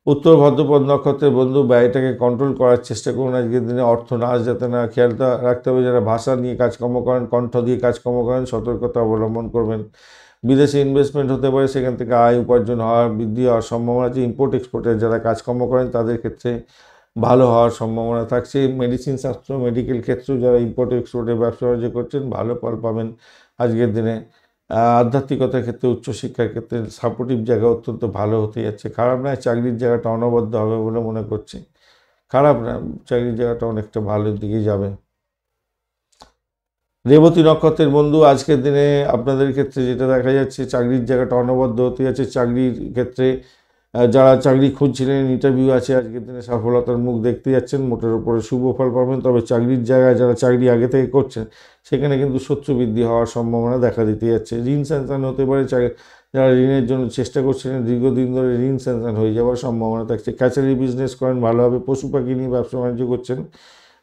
উত্তর ভাদ্রপদ নক্ষত্রের বন্ধু, ব্যয়টাকে কন্ট্রোল করার চেষ্টা করুন আজকের দিনে। অর্থ নাশ যাতে না, খেয়ালটা রাখতে হবে। যারা ভাষা নিয়ে কাজকর্ম করেন, কণ্ঠ দিয়ে কাজকর্ম করেন, সতর্কতা অবলম্বন করবেন। বিদেশে ইনভেস্টমেন্ট হতে পারে, সেখান থেকে আয় উপার্জন হওয়ার, বৃদ্ধি হওয়ার সম্ভাবনা আছে। ইম্পোর্ট এক্সপোর্টের যারা কাজকর্ম করেন তাদের ক্ষেত্রে ভালো হওয়ার সম্ভাবনা থাকছে। মেডিসিন শাস্ত্র, মেডিকেল ক্ষেত্রেও যারা ইম্পোর্ট এক্সপোর্টের ব্যবসা বাণিজ্য করছেন, ভালো ফল পাবেন আজকের দিনে। আধ্যাত্মিকতার ক্ষেত্রে, উচ্চশিক্ষার ক্ষেত্রে সাপোর্টিভ জায়গা অত্যন্ত ভালো হতে যাচ্ছে, খারাপ নয়। চাকরির জায়গাটা অনবদ্য হবে বলে মনে করছি, খারাপ না, চাকরির জায়গাটা অনেকটা ভালোর দিকে যাবে। রেবতী নক্ষত্রের বন্ধু, আজকের দিনে আপনাদের ক্ষেত্রে যেটা দেখা যাচ্ছে, চাকরির জায়গাটা অনবদ্য হতে যাচ্ছে। চাকরির ক্ষেত্রে যারা চাকরি খুঁজছিলেন, ইন্টারভিউ আছে, আজকের দিনে সফলতার মুখ দেখতে যাচ্ছেন, মোটের উপরে শুভ ফল পাবেন। তবে চাকরির জায়গায় যারা চাকরি আগে থেকে করছেন, সেখানে কিন্তু শত্রু বৃদ্ধি হওয়ার সম্ভাবনা দেখা দিতে যাচ্ছে। ঋণ স্যাংশন হতে পারে, যারা ঋণের জন্য চেষ্টা করছিলেন, দীর্ঘদিন ধরে ঋণ স্যাংশন হয়ে যাওয়ার সম্ভাবনা থাকছে। ক্যাচারি বিজনেস করেন, ভালো হবে। পশু পাখি নিয়ে ব্যবসা বাণিজ্য করছেন,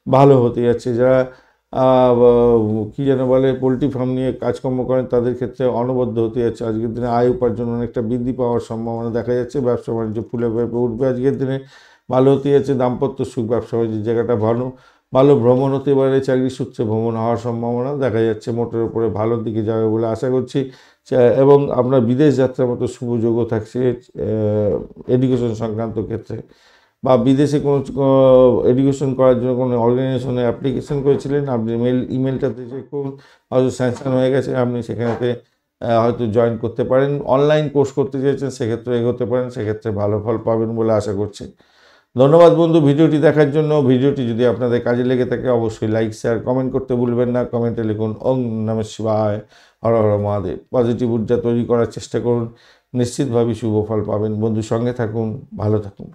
ভালো হতে যাচ্ছে। যারা কী যেন বলে, পোলট্রি ফার্ম নিয়ে কাজকর্ম করেন, তাদের ক্ষেত্রে অনবদ্য হতে যাচ্ছে। আজকের দিনে আয় উপার্জন অনেকটা বৃদ্ধি পাওয়ার সম্ভাবনা দেখা যাচ্ছে। ব্যবসা বাণিজ্য ফুলে ফেঁপে উঠবে আজকের দিনে, ভালো হতে যাচ্ছে। দাম্পত্য সুখ, ব্যবসা বাণিজ্যের জায়গাটা ভালো, ভালো ভ্রমণ হতে পারে। চাকরি সূত্রে ভ্রমণ হওয়ার সম্ভাবনা দেখা যাচ্ছে, মোটের উপরে ভালোর দিকে যাবে বলে আশা করছি। এবং আপনার বিদেশ যাত্রার মতো শুভ যোগও থাকছে এডুকেশন সংক্রান্ত ক্ষেত্রে, বা বিদেশে কোনো এডুকেশন করার জন্য কোনো অর্গানাইজেশনে অ্যাপ্লিকেশন করেছিলেন, আপনি ইমেলটাতে চেক করুন, হয়তো স্যাংশন হয়ে গেছে, আপনি সেখানেতে হয়তো জয়েন করতে পারেন। অনলাইন কোর্স করতে চাইছেন, সেক্ষেত্রে এগোতে পারেন, সেক্ষেত্রে ভালো ফল পাবেন বলে আশা করছি। ধন্যবাদ বন্ধু ভিডিওটি দেখার জন্য। ভিডিওটি যদি আপনাদের কাজে লেগে থাকে, অবশ্যই লাইক, শেয়ার, কমেন্ট করতে ভুলবেন না। কমেন্টে লিখুন ওং নমঃ শিবায়, হর হর মহাদেব। পজিটিভ ঊর্জা তৈরি করার চেষ্টা করুন, নিশ্চিতভাবেই শুভ ফল পাবেন। বন্ধুর সঙ্গে থাকুন, ভালো থাকুন।